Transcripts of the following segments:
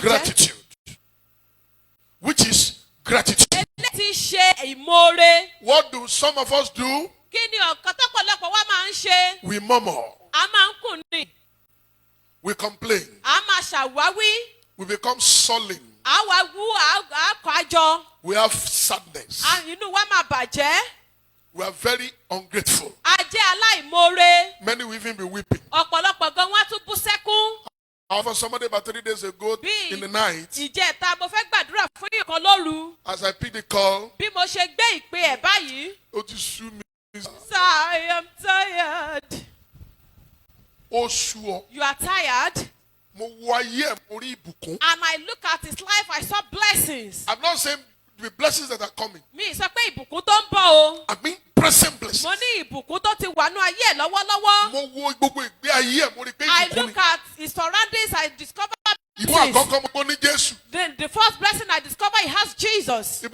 Gratitude. Which is gratitude. What do some of us do? We murmur. We complain. We become sullen. We have sadness. We are very ungrateful. Many will even be weeping. However, somebody about 3 days ago in the night, as I picked the call, I am tired. You are tired? And I look at his life, I saw blessings. I'm not saying the blessings that are coming. I mean present blessings. I look at his surroundings, I discover the first blessing I discover he has Jesus. The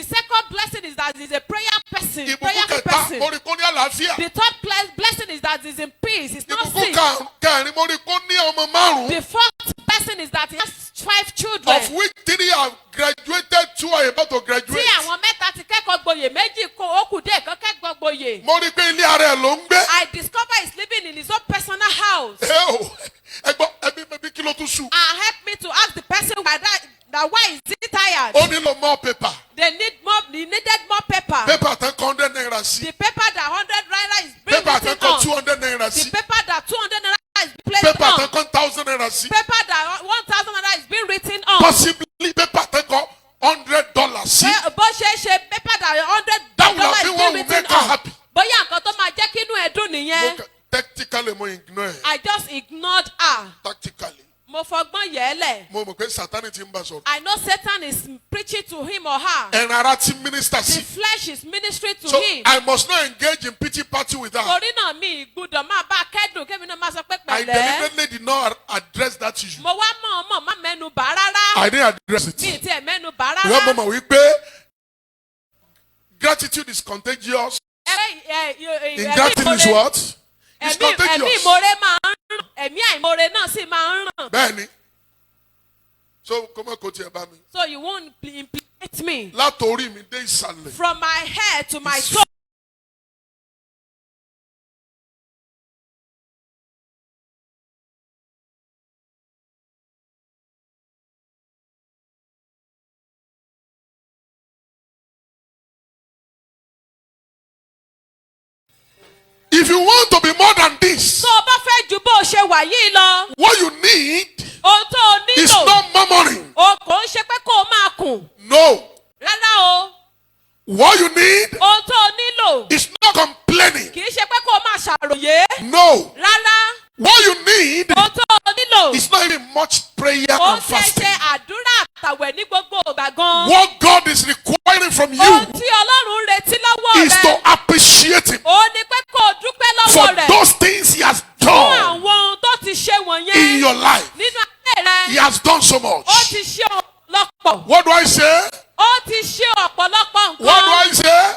second blessing is that he's a prayer person. The third blessing is that he's in peace. He's not sick. The fourth blessing is that he has 5 children. Of which 3 have graduated, 2 are about to graduate. I discover he's living in his own personal house. Help me to ask the person why is he tired? Only more paper. They needed more paper. Paper that 100 naira. The paper that 100 naira is being paper written that on. 200 naira. The paper that 200 naira is placed paper on. that 1,000 naira. Paper that 1,000 naira is being written on. Possibly paper that $100. Paper that $100 is being written on. Tactically, I just ignored her. Tactically. I know Satan is preaching to him or her. The flesh is ministering to him. I must not engage in pity party with her. I deliberately did not address that issue. I didn't address it. Gratitude is contagious. Ingratitude is what? It's contagious. Benny. So you won't implicate me. From my head to my toe. If you want to be more than this, what you need is not murmuring. No. What you need is not complaining. No. What you need is not even much prayer and fasting. What God is requiring from you is to appreciate Him for those things He has done in your life. He has done so much. What do I say? What do I say?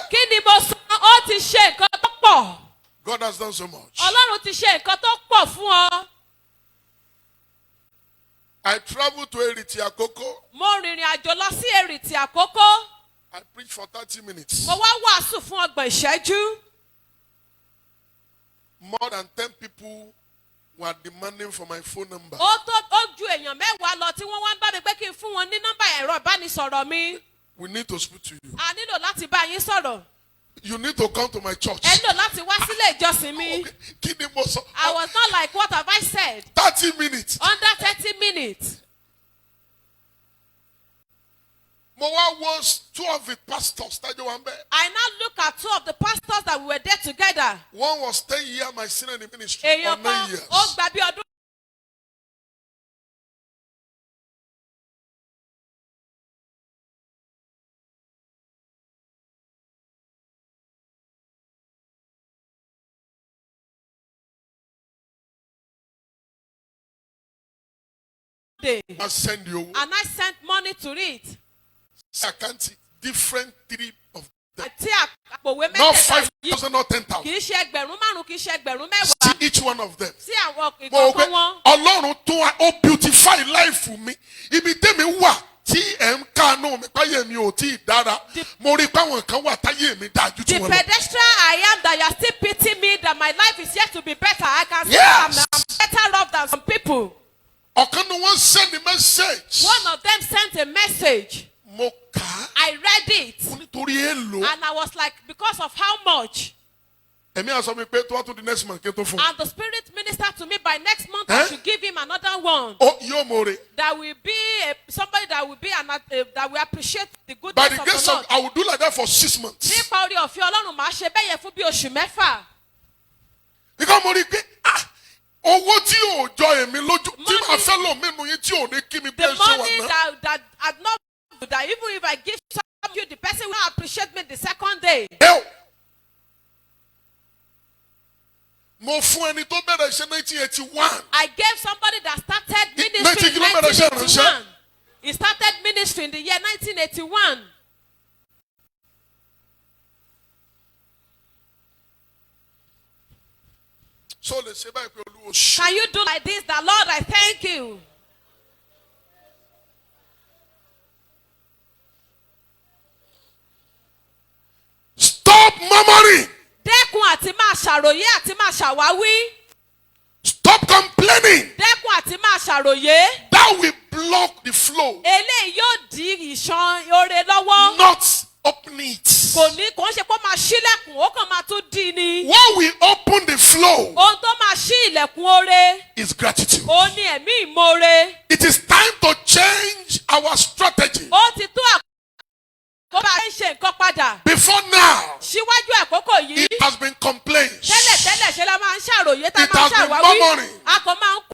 God has done so much. I traveled to Eriti-Akoko. I preached for 30 minutes. More than 10 people were demanding for my phone number. We need to speak to you. You need to come to my church. I was not like, what have I said? 30 minutes. Under 30 minutes. Was 2 of the pastors. I now look at 2 of the pastors that we were there together. One was 10 years my senior in the ministry. Or 9 years. I send you. And I sent money to it. I can't see different 3 of Not 5,000 or 10,000. See each one of them. Ọlọ́run tún ó beautify life for me. Ibi tèmi wà tí ẹ̀ ń kánú mi páyé mi ò tí ì dára. Mo rí páwọn kan wà táyé mi dájú tí wọ́n lọ. The pedestrian I am that you are still pitying me that my life is yet to be better. I can see I'm better off than some people. Ọ̀kan ni wọ́n send a message. One of them sent a message. Mo kà á. I read it. Nítorí èlò. And I was like, because of how much? Ẹ̀mí àsọ mi pé tó wá tún di next month kí n tó fún. And the Spirit ministered to me by next month I should give him another one. Oh, yóò more. That will be somebody that will be that will appreciate the goodness by the of grace the Lord. I will do like that for 6 months. Nípa orí ọ̀fẹ́ Ọlọ́run màá ṣe bẹ́ẹ̀ yẹn fún bí oṣù mẹ́fà. Because mo rí pé owó tí ò jọ èmi lójú tí màá fẹ́ lò mímu yín tí ò ní kí mi bẹ́ẹ̀ ṣe wà náà. The money that had not that even if I give you the person will not appreciate me the second day. Mo fún ẹni tó bẹ̀rẹ̀ iṣẹ́ 1981. I gave somebody that started ministry in 1981. He started ministry in the year 1981. So let's say báyìí pé Olúwa ṣé. Can you do like this? The Lord, I thank you. Stop murmuring. Dẹ́kun àti máa ṣàròyé àti máa ṣàwáwí. Stop complaining. Dẹ́kun àti máa ṣàròyé. That will block the flow. Eléyìí yóò di ìṣàn oore lọ́wọ́. Not open it. Kò ń ṣe pé ó máa ṣílẹ̀kùn, ó kàn máa tún dí ni. What will open the flow? Ohun tó máa ṣí ilẹ̀kùn oore. Is gratitude. Ó ní ẹ̀mí ìmoore. It is time to change our strategy. Ó ti tó àkókò bá ń ṣe nǹkan padà. Before now. Síwájú àkókò yìí. It has been complaints. Tẹ́lẹ̀ ṣe la máa ń ṣàròyé tá a máa ń ṣàwáwí. It has been murmuring. A kò máa ń kú.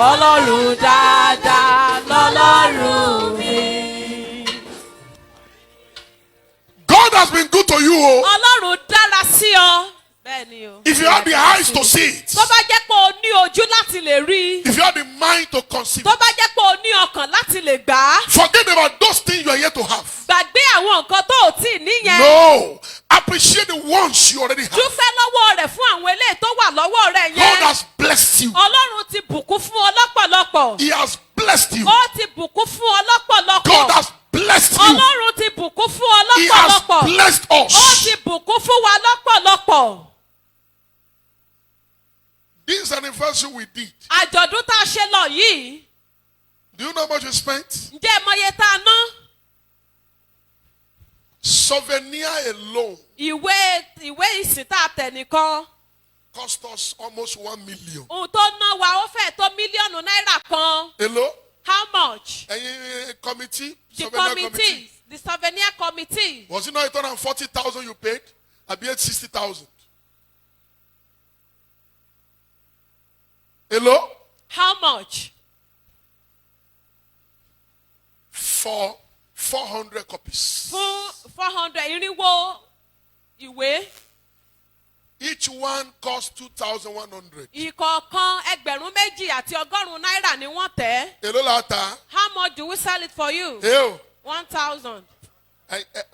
Ọlọ́run dáadáa lọ́lọ́run mi. God has been good to you. Ọlọ́run dára sí ọ. Bẹ́ẹ̀ni o. If you have the eyes to see it. Tó bá jẹ́ pé o ní ojú láti lè rí. If you have the mind to conceive. Tó bá jẹ́ pé o ní ọkàn láti lè gbà á. Forget about those things you are yet to have. Gbàgbé àwọn nǹkan tó ò tí ì níyẹn. No. Appreciate the ones you already have. Dúpẹ́ lọ́wọ́ rẹ̀ fún àwọn eléyìí tó wà lọ́wọ́ rẹ̀ yẹn. God has blessed you. Ọlọ́run ti bùkún fún ọ lọ́pọ̀lọpọ̀. He has blessed you. Ó ti bùkún fún ọ lọ́pọ̀lọpọ̀. God has blessed you. Ọlọ́run ti bùkún fún ọ lọ́pọ̀lọpọ̀. He has blessed us. Ó ti bùkún fún wa lọ́pọ̀lọpọ̀. This anniversary we did. Àjọ̀dún tá a ṣe lọ yìí. Do you know how much we spent? Ǹjẹ́ mọye tá a ná? Souvenir alone. Ìwé ìsìn tá a tẹ̀ nìkan. Cost us almost 1 million. Ohun tó ná wa ó fẹ́ tó mílíọ̀nù náírà kan. Hello? How much? Committee? The committee. The souvenir committee. Was it not 840,000 you paid? I paid 60,000. Hello? How much? For 400 copies. Fún 400 irinwó ìwé. Each Each one costs 2,100. Ìkọ̀ọ̀kan ẹgbẹ̀rún méjì àti ọgọ́rùn-ún náírà ni wọ́n tẹ̀. Èló la ta? How much do we sell it for you? 1,000.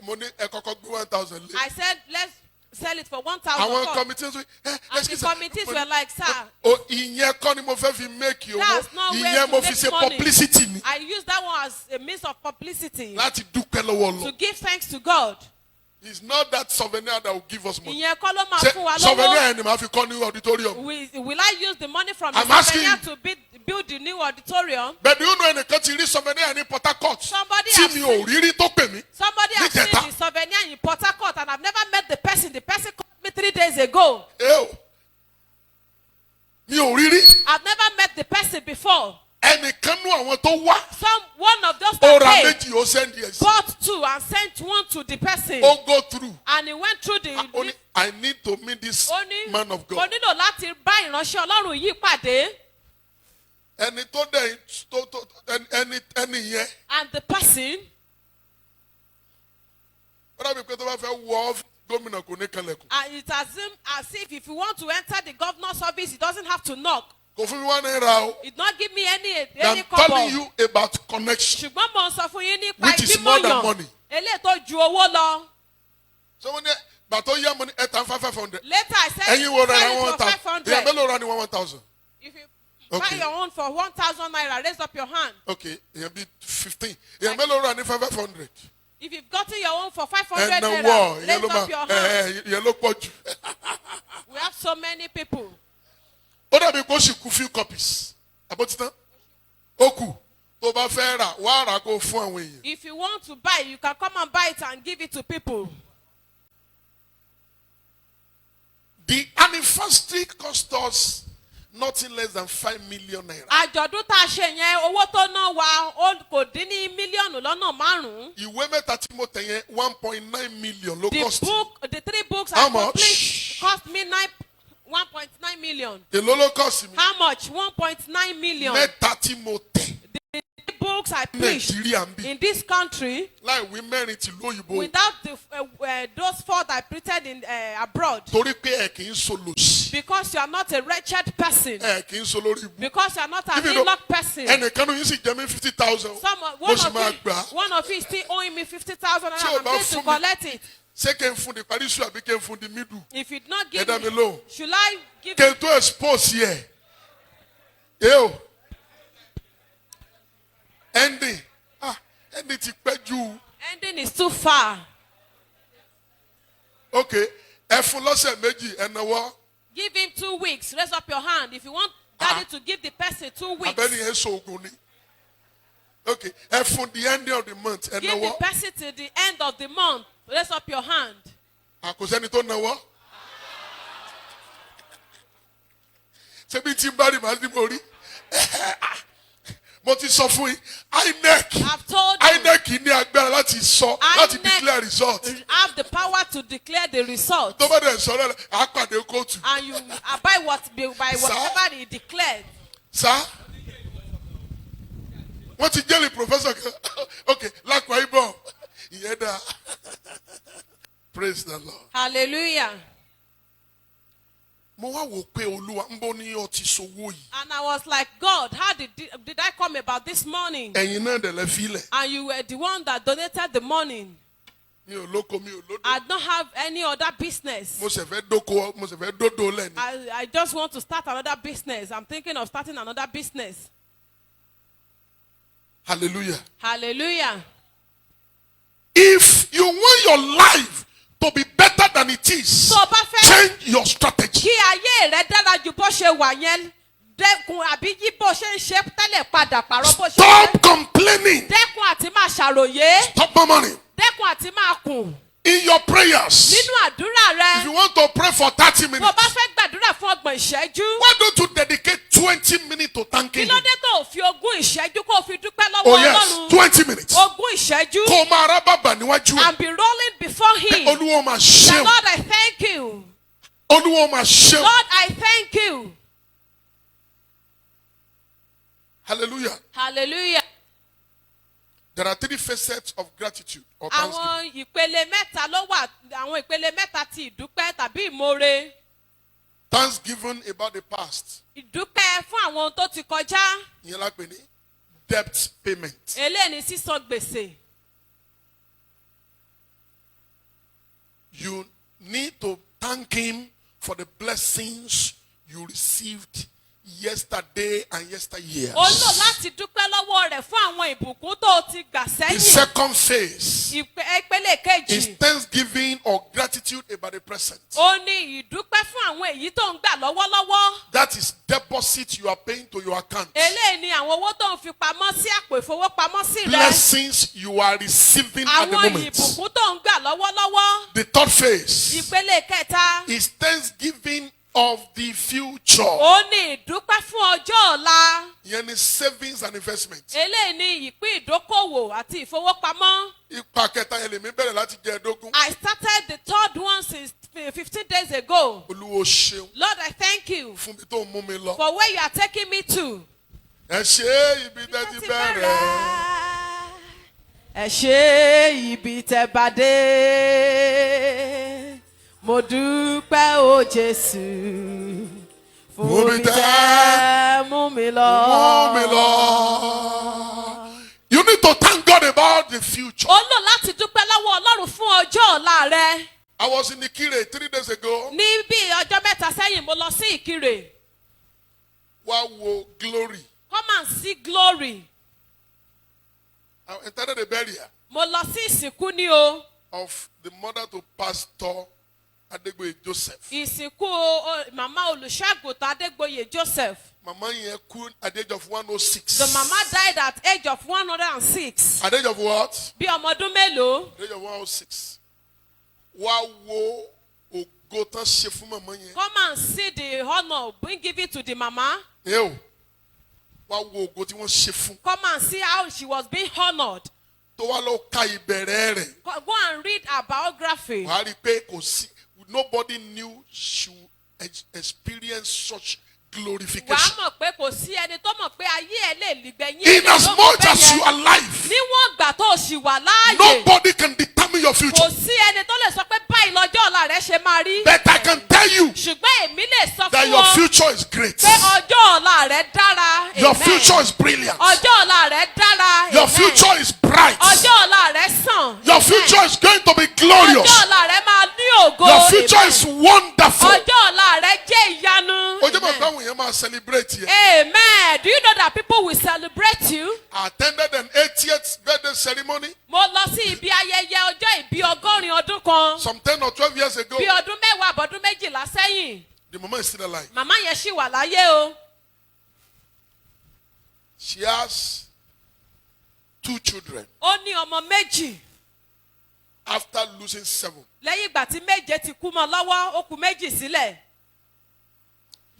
Mo ní ẹ kọ́kọ́ gbé 1,000 lé. I said let's sell it for 1,000. Àwọn committees and the committees were like, sir. Ìyẹn kọ́ ni mo fẹ́ fi make owó. That's not where Ìyẹn to mo fi make ṣe money. publicity ni. I use that one as a means of publicity. Láti dúpẹ́ lọ́wọ́ Ọlọ́run. To give thanks to God. It's not that souvenir that will give us money. Ìyẹn kọ́ ló máa fún wa lọ́wọ́. Souvenir ẹni máa fi kọ́ ní auditorium. Will I use the money from the I'm souvenir to build the new auditorium? But do you know ẹnìkan ti rí souvenir ní Port Harcourt? Somebody tí mi ò rí rí tó pè mí. Somebody has seen the souvenir in Port Harcourt and I've never met the person. The person called me 3 days ago. Mi ò rí rí. I've never met the person before. Ẹnìkan nú àwọn tó wá. One of those that came. Ó ra méjì ó send yes. Bought 2 and sent 1 to the person. Ó go through. And he went through the. I need to meet this man of God. Mo nílò láti bá ìránṣẹ́ Ọlọ́run yìí pàdé. Ẹni tó dẹ̀ ẹni yẹn. And the person. Ó dàbí pé tó bá fẹ́ wọ gómìnà kò ní kanlẹ̀kùn. And it as if you want to enter the governor's office, he doesn't have to knock. Kò fún mi wá náírà o. It not give me any I'm couple. telling you about connection. Ṣùgbọ́n mo sọ fún yín nípa which is more than money. Eléyìí tó ju owó lọ. So when bàtó yá money 500. Later I said ẹ̀yin wo ra sell it for 500. ìyá mélòó ra ni 1,000. If you buy your own for 1,000 naira, raise up your hand. Okay, ìyẹn bí 15. Ìyá mélòó ra ni 500. If you've gotten your own for 500 naira, raise up your hand. Ìyẹn ló pọ̀ jù. We have so many people. Ó dàbí kó sì kú few copies. Àbótítán. Ó kù. Tó bá fẹ́ rà, wá rà kó fún àwọn èèyàn. If you want to buy, you can come and buy it and give it to people. The anniversary cost us nothing less than 5 million naira. Àjọ̀dún tá a ṣe yẹn, owó tó ná wa kò dín ní mílíọ̀nù lọ́nà 5. Ìwé mẹ́ta tí mo tẹ̀ yẹn 1.9 million ló cost. The 3 books How I complete cost me 1.9 million. Èló ló cost mi? How much? 1.9 million. Mẹ́ta tí mo tẹ̀. The 3 books I preached in this country. Láì wí mẹ́rin tìlú òyìnbó. Without those 4 that I printed in abroad. Torí pé ẹ kì í solòṣì. Because you are not a wretched person. Ẹ kì í solórí ibú. Because you are not an in-luck person. Ẹnìkan ní yín sì jẹ mí 50,000. Mo sì máa gbà. One of you is still owing me 50,000 and I'm going to collect it. Ṣé kí n fún di parí iṣu àbí kí n fún di middle? If you not give me, should I give kí n tó expose yẹ? Yóò. Ending. Ending ti pẹ́ jù. Ending is too far. Okay. Ẹ fún lọ́sẹ̀ méjì ẹ náwó. Give him 2 weeks. Raise up your hand. If you want daddy to give the person 2 weeks. Abẹ́ni ẹ sọ ogun ni. Okay. Ẹ fún the ending of the month ẹ náwó. Give the person till the end of the month. Raise up your hand. Kò sẹ́ni tó náwó. Ṣé bí tí n bá rí màá ní mo rí? Mo ti sọ fún yín, INEC ní agbára láti sọ láti declare result. Have the power to declare the result. Tó bá dẹ̀ sọ̀rọ̀ rẹ̀, à pàdé kóòtù. And you abide by whatever he declared. Sir, wọ́n ti jẹ́lì professor kan. Okay, Lákwa Ibom. Ìyẹn dá. Praise the Lord. Hallelujah. Mo wá wò pé Olúwa ń bọ́ ní ọtí sowó yìí. And I was like, God, how did I come about this morning? Ẹ̀yin náà dẹ̀ lẹ fílẹ̀. And you were the one that donated the money. Mi ò lóko, mi ò lódò. I don't have any other business. Mo ṣe fẹ́ dóko, mo ṣe fẹ́ dódò lẹ́nu. I just want to start another business. I'm thinking of starting another business. Hallelujah. Hallelujah. If you want your life to be better than it is, change your strategy. Kí ayé rẹ dára ju bó ṣe wà yẹn, dẹ́kun àbí yí bó ṣe ń ṣe tẹ́lẹ̀ padà pàrọ̀ bó ṣe. Stop complaining. Dẹ́kun àti máa ṣàròyé. Stop murmuring. Dẹ́kun àti máa kùn. In your prayers. Nínú àdúrà rẹ. If you want to pray for 30 minutes. Bó bá fẹ́ gbàdúrà fún 30 ìṣẹ́jú. Why don't you dedicate 20 minutes to thanking him? Kí ló dé tó fi 20 ìṣẹ́jú kó fi dúpẹ́ lọ́wọ́ Ọlọ́run? Oh yes, 20 minutes. 20 ìṣẹ́jú. Kó máa rá bàbà níwájú ẹ̀. And be rolling before him. Olúwa máa ṣeun. Lord, I thank you. Olúwa máa ṣeun. Lord, I thank you. Hallelujah. Hallelujah. There are 3 facets of gratitude or thanksgiving. Àwọn ìpele mẹ́ta ló wà, àwọn ìpele mẹ́ta ti ìdúpẹ́ tàbí ìmoore. Thanksgiving about the past. Ìdúpẹ́ fún àwọn ohun tó ti kọjá. Ìyẹn la pè ní debt payment. Eléyìí ni sísan gbèsè. You need to thank him for the blessings you received yesterday and yesteryears. Ó lò láti dúpẹ́ lọ́wọ́ rẹ̀ fún àwọn ìbùkún tó ti gbà sẹ́yìn. The second phase Ìpele kejì. is thanksgiving or gratitude about the present. Ó ní ìdúpẹ́ fún àwọn èyí tó ń gbà lọ́wọ́lọ́wọ́. That is deposit you are paying to your account. Eléyìí ni àwọn owó tó ń fi pamọ́ sí àpò ìfowópamọ́sí rẹ̀. Blessings you are receiving at the Àwọn moment. ìbùkún tó ń gbà lọ́wọ́lọ́wọ́. The third phase Ìpele kẹta. is thanksgiving of the future. Ó ní ìdúpẹ́ fún ọjọ́ ọ̀la. Ìyẹn ni savings and investment. Eléyìí ni ìpín ìdókòwò àti ìfowópamọ́. Ipa kẹta yẹn lèmi bẹ̀rẹ̀ láti jẹ ẹ̀dógún. I started the third one since 15 days ago. Olúwo ṣeun Lord, I thank you fún mi tó mú mi lọ. for where you are taking me to. Ẹ ṣe ibi tẹ́ ti bẹ̀rẹ̀. Ẹ ṣe ibi tẹ́ bá dé. Mo dúpẹ́ o Jésù fún ibi tẹ́ mú mi lọ. Mú mi lọ. You need to thank God about the future. Ó lò láti dúpẹ́ lọ́wọ́ Ọlọ́run fún ọjọ́ ọ̀la rẹ. I was in Ikire 3 days ago. Ní bí ọjọ́ mẹ́ta sẹ́yìn mo lọ sí Ìkirè. Wá wo glory. Come and see glory. I entered the burial Mo lọ sí ìsìnkú ní o. of the mother to Pastor Adegboye Joseph. Ìsìnkú màmá olùṣọ́àgùntàn Adégbóyè Joseph. Mama yẹn kú at the age of 106. The mama died at age of 106. At the age of what? Bí ọmọ ọdún mélòó? At the age of 106. Wá wo ògo tán ṣe fún mama yẹn. Come and see the honor being given to the mama. Wá wo ògo tí wọ́n ṣe fún. Come and see how she was being honored. Tó wá lọ ka ìbẹ̀rẹ̀ rẹ̀. Go and read her biography. Wàá rí pé kò sí. Nobody knew she would experience such glorification. Wàá mọ̀ pé kò sí ẹni tó mọ̀ pé ayé ẹ̀ lè lìgbẹ̀yìn. In as much as you are alive, níwọ̀n ìgbà tó o ṣì wà láàyè. nobody can determine your future. Kò sí ẹni tó lè sọ pé báyìí lọ́jọ́ ọ̀la rẹ̀ ṣe máa rí. But I can tell you Ṣùgbọ́n èmi lè sọ that fún your wọn future is great. pé ọjọ́ ọ̀la rẹ̀ dára. Your Amen. future is brilliant. Ọjọ́ ọ̀la rẹ̀ dára. Your Amen. future is bright. Ọjọ́ ọ̀la rẹ̀ sàn. Your Amen. future is going to be glorious. Ọjọ́ ọ̀la rẹ̀ máa ní ògo. Your future Amen. is wonderful. Ọjọ́ ọ̀la rẹ̀ jẹ́ ìyanu. Ojú mọ̀ Amen. táwọn èèyàn máa celebrate here. Amen. Do you know that people will celebrate you? I attended an 80th birthday ceremony Mo lọ sí ibi ayẹyẹ ọjọ́ ìbí 100 ọdún kan. some 10 or 12 years ago. Bí ọdún 10 àbọ̀dún 12 sẹ́yìn. The mama is still alive. Màmá yẹn ṣì wà láyé o. She has 2 children Ó ní ọmọ méjì. after losing 7. Lẹ́yìn ìgbà tí méje ti kú mọ́ lọ́wọ́, ó kù méjì sílẹ̀.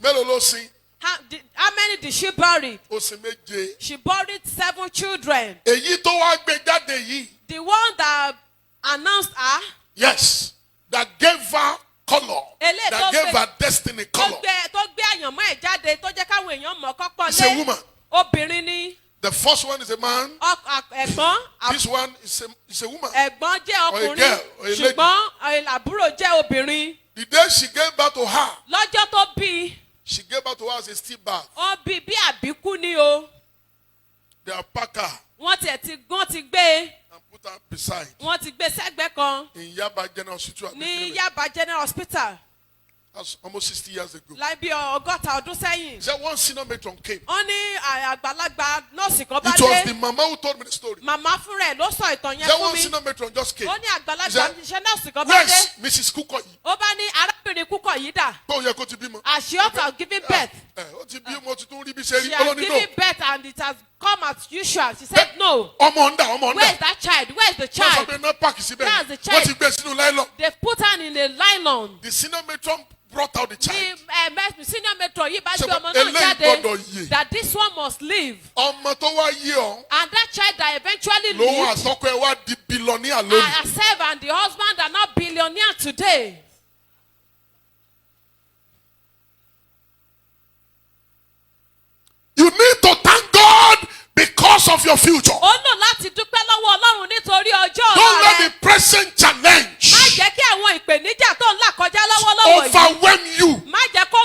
Mélòó ló sin? How many did she bury? Ó sin méje. She buried 7 children. Èyí tó wá gbé jáde yìí. The one that announced her. Yes. That gave her color. That gave her destiny color. Tó gbé àyànmọ́ ẹ̀ jáde tó jẹ́ káwọn èèyàn mọ̀ kọ́kọ́ It's a lé. woman. Obìnrin ni. The first one is a man. Ẹ̀gbọ́n. This one is a woman. Ẹ̀gbọ́n jẹ́ Or a ọkùnrin. girl, or a lady. Ṣùgbọ́n àbúrò jẹ́ obìnrin. The day she gave birth to her, Lọ́jọ́ tó bí. she gave birth to her as a stillbirth. Ó bí bí àbíkú ni o. They have packed her Wọ́n ti gbé. and put her beside Wọ́n ti gbé sẹ́gbẹ́ kan. in Yaba General Hospital. Ní Yaba General Hospital. That's almost 60 years ago. Láì bí 100 ọdún sẹ́yìn. Said one senior matron came. Wọ́n ní àgbàlagbà nọ́ọ̀sì kan bá It was dé. the mama who told me the story. Màmá fúnra ẹ̀ ló sọ ìtàn yẹn Said fún one mi. senior matron just came. Ó ní àgbàlagbà He said, iṣẹ́ nọ́ọ̀sì kan bá Where's dé. Mrs. Kukoyi? Ó bá ní arábìnrin Kúkọ̀ yìí dà. Báwo yẹ kó ti bímọ? As she ought to have given birth. Ó ti bí ọmọ tuntun rí bí ṣe She rí. has Olóní given no. birth and it has come as usual. She said no. Ọmọ ọ̀ndà, ọmọ Where is ọ̀ndà. that child? Where is the Wọ́n sọ child? pé náà páàkì síbẹ̀. That's the Wọ́n child. ti gbé sínú láìlọ́. They put her in a nylon. The senior matron brought out the child. Ní senior matron yìí bá Ṣé gbé ọmọ náà eléyìí jáde. gbọ́dọ̀ yè? That this one must live. Ọmọ tó wá yé ọ. And that child that eventually Lòun lived. àtọ́kọ ẹ wá di billionaire lónìí. Herself and the husband are not billionaire today. You need to thank God because of your future. Ó lò láti dúpẹ́ lọ́wọ́ Ọlọ́run nítorí ọjọ́ Don't ọ̀la let rẹ. the present challenge Má jẹ́ kí àwọn ìpèníjà tó ń là kọjá lọ́wọ́lọ́wọ́ yìí. overwhelm you. Má jẹ́ kó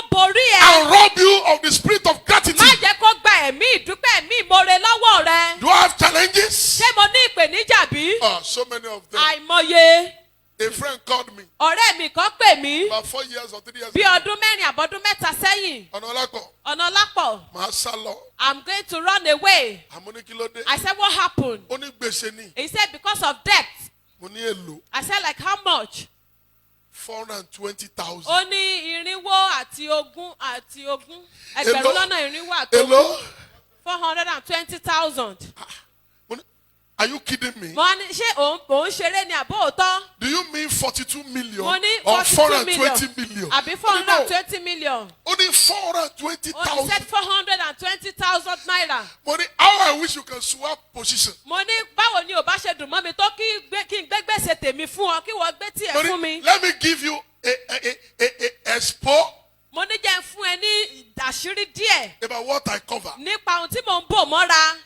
of the spirit of gratitude. Má jẹ́ kó gba ẹ̀mí ìdúpẹ́ ẹ̀mí ìmoore lọ́wọ́ rẹ. Do I have challenges? Ṣé mo ní ìpèníjà bí? So many of them. Àìmọye. A friend called me. Ọ̀rẹ́ mi kan pè mí. About 4 years or 3 years Bí ago. ọdún mẹ́rin àbọ̀dún mẹ́ta sẹ́yìn. Ọ̀nàlápọ̀. Màá sá lọ. I'm going to run away. Àmọ́ ní kí ló dé? I said, what happened? Ó ní gbèsè ni. He said, because of debt. Mo ní èlò. I said, like how much? 420,000. Ó ní irinwó àti ogún. Ẹgbẹ̀rún lọ́nà irinwó àti ogún. Èlò? 420,000. Are you kidding me? Mo ní ṣé òun ṣeré ni àbó òótọ́? Do you mean 42 million Mo ní or 42 420 million? Àbí 420 million. Only He 420,000. said 420,000 naira. Money, how I wish you can swap position. Mo ní báwo ni ò bá ṣe dùn mọ́ mi tó kí n gbé gbèsè tèmi fún ọ kí wọ́n gbé tiẹ̀ fún mi. Let me give you a expo. Mo ní jẹ́ fún ẹ ní àṣírí díẹ̀. About what I cover. Nípa ohun tí mò ń bò mọ́ra.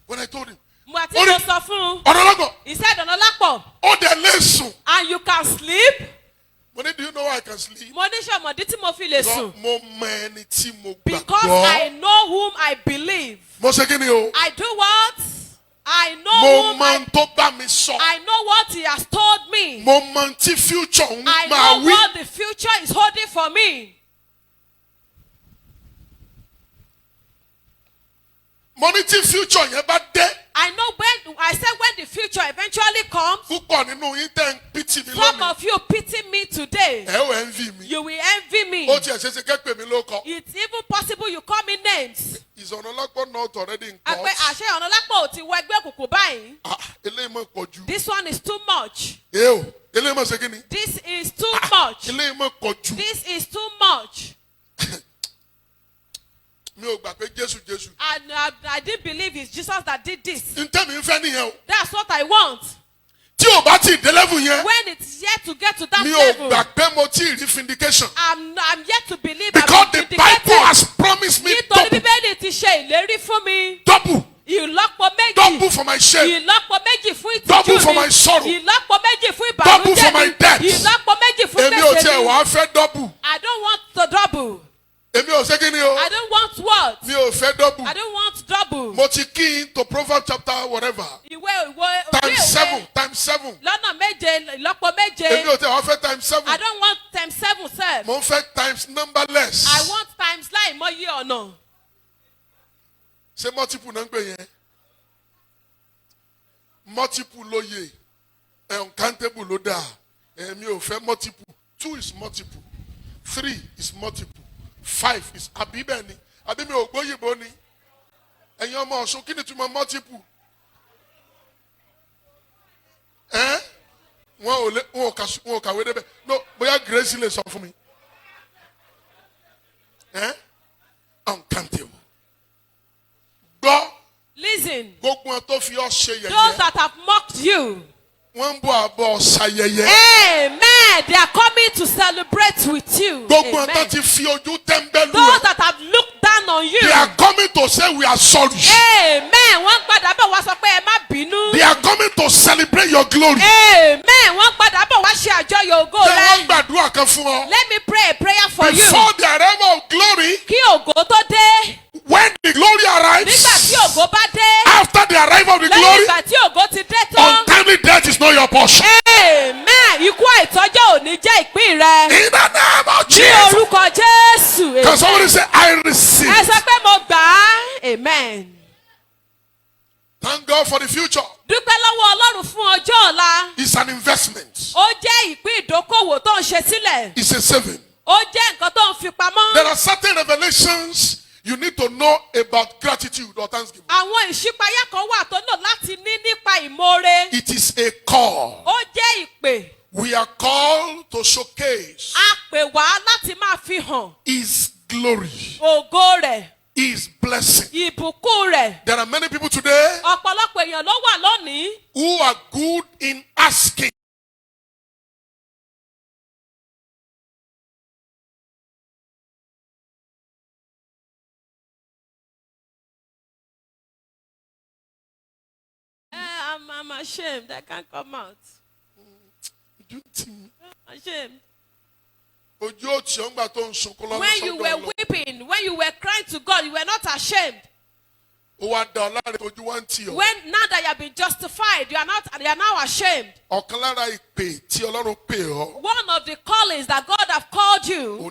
When I told him. Mo àti mo sọ fún un. Ọ̀nàlápọ̀. He said Ọ̀nàlápọ̀. Ó dẹ̀ lè sùn. And you can sleep. Mo ní, do you know why I can sleep? Mo ní ṣe ọmọdé tí mo fi lè sùn. Mo mọ ẹni tí mo gbàgbọ́. Because I know whom I believe. Mo ṣe kí ni o? I do what? I know Mo whom mọ tó bá mi sọ. I know what he has told me. Mo mọ tí future ń I máa know wí. what the future is holding for me. Mo ní tí future yẹn bá dé. I know when the future eventually comes. Púpọ̀ nínú yín tẹ́ ń pity mi Some lónìí. of you pity me today. Ẹ ò envy mi. You will envy me. Ó tiẹ̀ ṣe ṣe kẹ́pẹ́ mi ló kọ. It's even possible you call me names. Is Ọ̀nàlápọ̀ not already in Àpẹ court? àṣẹ Ọ̀nàlápọ̀ ò ti wọ ẹgbẹ́ òkùnkùn báyìí. Eléyìí mọ̀ pọ̀ jù. This one is too much. Eléyìí mọ̀ ṣe kí ni? This is too much. Eléyìí mọ̀ pọ̀ jù. This is too much. Mi ò gbà pé Jésù. And I didn't believe it's Jesus that did this. Ntẹ́mi ń fẹ́ nìyẹn o. That's what I want. Tí o bá ti dé level yẹn. When it's yet to get to that Mi ò level. gbà pé mo ti rí vindication. I'm yet to believe Because I'm the vindicated. Bible has promised me Nítorí double. Bíbélì ti ṣe ìlérí fún mi. Double. Ìlọ́po méjì. Double for my shame. Ìlọ́po méjì fún ìtìjú mi. Double for my sorrow. Ìlọ́po méjì fún ìbànújẹ́ mi. Double for my debt. Ìlọ́po méjì fún Èmi ò gbèsè tiẹ̀ mi. wá fẹ́ double. I don't want the double. Èmi ò ṣe kí ni o. I don't want what? Mi ò fẹ́ double. I don't want double. Mo ti key into Proverbs chapter whatever. Times 7. Lọ́nà méje, ìlọ́po méje. Èmi ò tiẹ̀ wá fẹ́ times 7. I don't want times 7, sir. Mo ń fẹ́ times numberless. I want times láìmọye ọ̀nà. Ṣé multiple náà ń pè yẹn? Multiple ló yẹ. Uncountable ló dáa. Èmi ò fẹ́ multiple. 2 is multiple. 3 is multiple. 5 is àbí bẹ́ẹ̀ ni. Àbí mi ò gbóyìnbó ni. Ẹ̀yin ọmọ Ọ̀ṣun kí ni túmọ̀ multiple? Wọn ò kàwé débẹ̀. No, bóyá Grace lè sọ fún mi. Uncountable. Gbọ́. Listen. Gbogbo wọn tó fi ọ́ ṣe yẹ̀yẹ́. Those that have mocked you. Wọ́n ń bọ̀ àbọ̀ ṣayẹyẹ. Amen. They are coming to celebrate with you. Gbogbo wọn tó Amen. ti fi ojú tẹ́ńbẹ́lú Those ẹ̀. that have looked down on you. They are coming to say we are sorry. Amen. Wọ́n padà bọ̀ wá sọ pé ẹ má bínú. They are coming to celebrate your glory. Amen. Wọ́n padà bọ̀ wá ṣe àjọyọ̀ ògo Ṣé wọ́n rẹ. gbàdúrà kan fún ọ? Let me pray a prayer for you. Before the arrival of glory, Kí ògo tó dé. when the glory arrives, Nígbà tí ògo bá dé. after the arrival of the Lẹ́yìn glory, ìgbà tí ògo ti dé tán. untimely death is not your portion. Amen. Ikú àìtọ́jọ́ ò ní jẹ́ ìpín rẹ. In the name of Ní Jesus. orúkọ Jésù. Can somebody say, I receive? Ẹ sọ pé mo gbà á. Amen. Thank God for the future. Dúpẹ́ lọ́wọ́ Ọlọ́run fún ọjọ́ ọ̀la. It's an investment. Ó jẹ́ ìpín ìdókòwò tó ń ṣe sílẹ̀. It's a saving. Ó jẹ́ nǹkan tó ń fi pamọ́. There are certain revelations you need to know about gratitude or thanksgiving. Àwọn ìṣípayá kan wà tó lò láti ní nípa ìmoore. It is a call. Ó jẹ́ ìpè. We are called to showcase A pè wá láti máa fi hàn His glory, ògo rẹ̀, His blessing. ìbùkún rẹ̀. There are many people today Ọ̀pọ̀lọpọ̀ èèyàn ló wà lónìí. who are good in asking. I'm ashamed. I can't come out. Do you think I'm ashamed. When you were weeping, when you were crying to God, you were not ashamed. When now that you have been justified, you are now ashamed. One of the callings that God have called you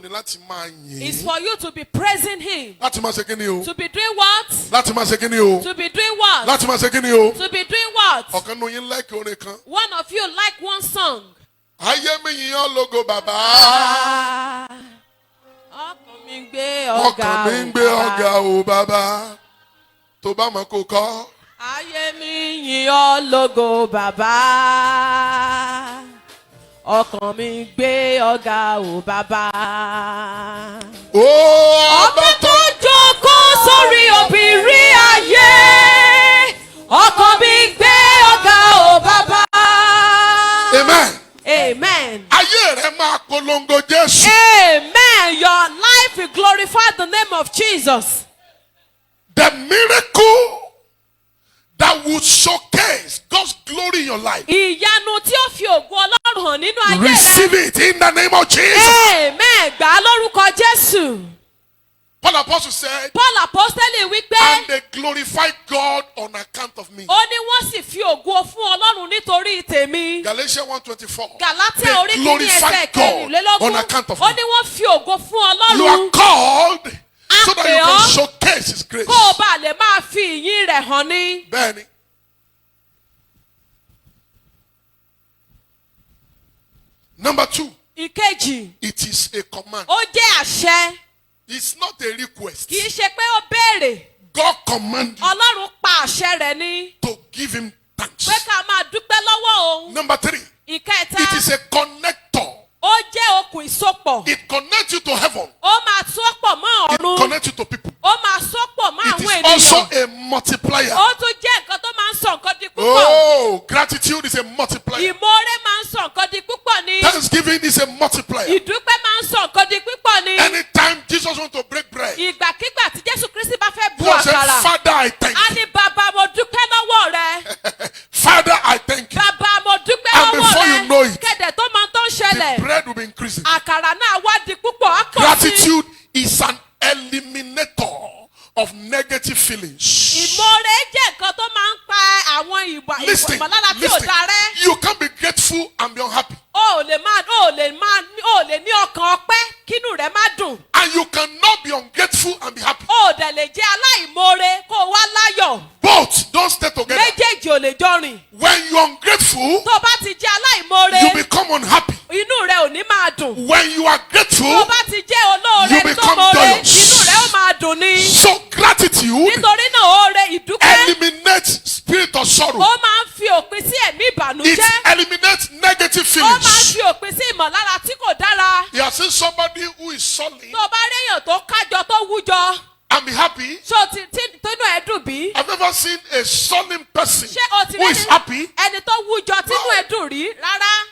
is for you to be praising Him. To be doing what? To be doing what? To be doing what? One of you like one song. Ọkàn mi ń gbé ọ̀gá o bàbá. Tó bá mọ̀ kó kọ́. Ayé mi yìn ọ́ lógo bàbá. Ọkàn mi ń gbé ọ̀gá o bàbá. Ọba tó jókòó sórí òbírí ayé. Ọkàn mi ń gbé ọ̀gá o bàbá. Amen. Amen. Ayé rẹ máa polongo Jésù. Amen. Your life will glorify the name of Jesus. The miracle that will showcase God's glory in your life. Ìyanu tí ó fi ògo Ọlọ́run hàn nínú ayé rẹ. Receive it in the name of Jesus. Amen. Gbà á lórúkọ Jésù. Paul Apostle said. Paul Apostoli wípé. And they glorified God on account of me. Ó ní wọ́n sì fi ògo fún Ọlọ́run nítorí tèmi. Galatians 1:24. Galatia orí kìíní ẹsẹ̀ kẹrìnlélógún. On account of me. Ó ní wọ́n fi ògo fún Ọlọ́run. You are called. So that you can showcase His grace. Kó o bá lè máa fi ìyìn rẹ̀ hàn ní. Bẹ́ẹ̀ni. Number 2. Ìkejì. It is a command. Ó jẹ́ àṣẹ. It's not a request. Kì í ṣe pé ó béèrè. God commanded. Ọlọ́run pa àṣẹ rẹ̀ ní. To give Him thanks. Pé ká máa dúpẹ́ lọ́wọ́ òun. Number 3. Ìkẹta. It is a connector. Ó jẹ́ okùn ìsopọ̀. It connects you to heaven. Ó máa sopọ̀ mọ́ ọ̀run. It connects you to people. Ó máa sopọ̀ mọ́ àwọn ènìyàn. It is also a multiplier. Ó tún jẹ́ nǹkan tó máa ń sọ nǹkan di púpọ̀. Oh, gratitude is a multiplier. Ìmoore máa ń sọ nǹkan di púpọ̀ ni. Thanksgiving is a multiplier. Ìdúpẹ́ máa ń sọ nǹkan di púpọ̀ ni. Anytime Jesus wants to break bread. Ìgbàkígbà tí Jésù Kristi bá fẹ́ bu àkàrà. God said, Father, I thank you. A ní bàbá mo dúpẹ́ lọ́wọ́ rẹ. Father, I thank you. Bàbá mo dúpẹ́ lọ́wọ́ rẹ. And before you know it. Kéde tó máa tó ń ṣẹlẹ̀. The bread will be increasing. Àkàrà náà wá di púpọ̀. Gratitude is an eliminator of negative feelings. Ìmoore jẹ́ nǹkan tó máa ń pa àwọn ìmọ̀lára tí ò darẹ́. You can't be grateful and be unhappy. O lè ní ọkàn ọpẹ́ kínú rẹ̀ má dùn. And you cannot be ungrateful and be happy. O dẹ̀ lè jẹ́ aláìmoore kó o wá láyọ̀. Both don't stay together. Méjèèjì ò lè jọ rìn. When you are ungrateful, tó bá ti jẹ́ aláìmoore, you become unhappy. Inú rẹ̀ ò ní máa dùn. When you are grateful, tó bá ti jẹ́ olóore tó moore, inú rẹ̀ ó máa dùn ni. So gratitude, nítorí náà oore ìdúpẹ́, eliminates spirit of sorrow. Ó máa ń fi òpin sí ẹ̀mí ìbànújẹ́. It eliminates negative feelings. Ó máa ń fi òpin sí ìmọ̀lára tí kò dára. You have seen somebody who is sullen. Tó bá réyàn tó kájọ tó wújọ. And be happy. So tínú ẹ dùn bí. I've never seen a sullen person who is happy. Ẹni tó wújọ tínú ẹ dùn rí rárá.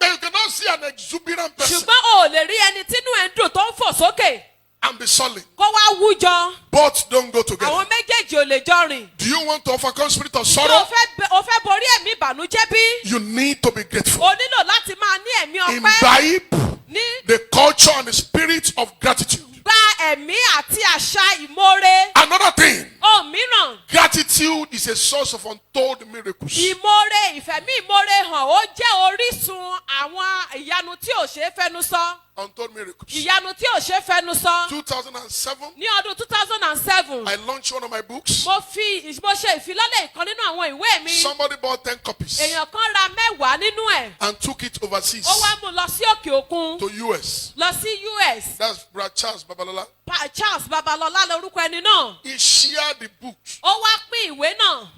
But you cannot see an exuberant person. Ṣùgbọ́n o lè rí ẹni tínú ẹ dùn tó ń fò sókè. And be sullen. Kó wá wújọ. Both don't go together. Àwọn méjèèjì ò lè jọ rìn. Do you want to overcome spirit of sorrow? O fẹ́ borí ẹ̀mí ìbànújẹ́ bí? You need to be grateful. O nílò láti máa ní ẹ̀mí ọpẹ́. Imbibe the culture and the spirit of gratitude. Gba ẹ̀mí àti àṣà ìmoore. Another thing. Ohun mìíràn. Gratitude is a source of untold miracles. Ìmoore ìfẹ̀mí ìmoore hàn ó jẹ́ orísun àwọn ìyanu tí ò ṣeé fẹnu sọ. Untold miracles. Ìyanu tí ò ṣeé fẹnu sọ. 2007. Ní ọdún 2007. I launched one of my books. Mo ṣe ìfilọ́lẹ̀ ìkan nínú àwọn ìwé mi. Somebody bought 10 copies. Èèyàn kan ra 10 nínú ẹ̀. And took it overseas. Ó wá mú lọ sí òkè òkun. To US. Lọ sí US. That's Brother Charles Babalola. Charles Babalola lorúkọ ẹni náà. He shared the book. Ó wá pín ìwé náà.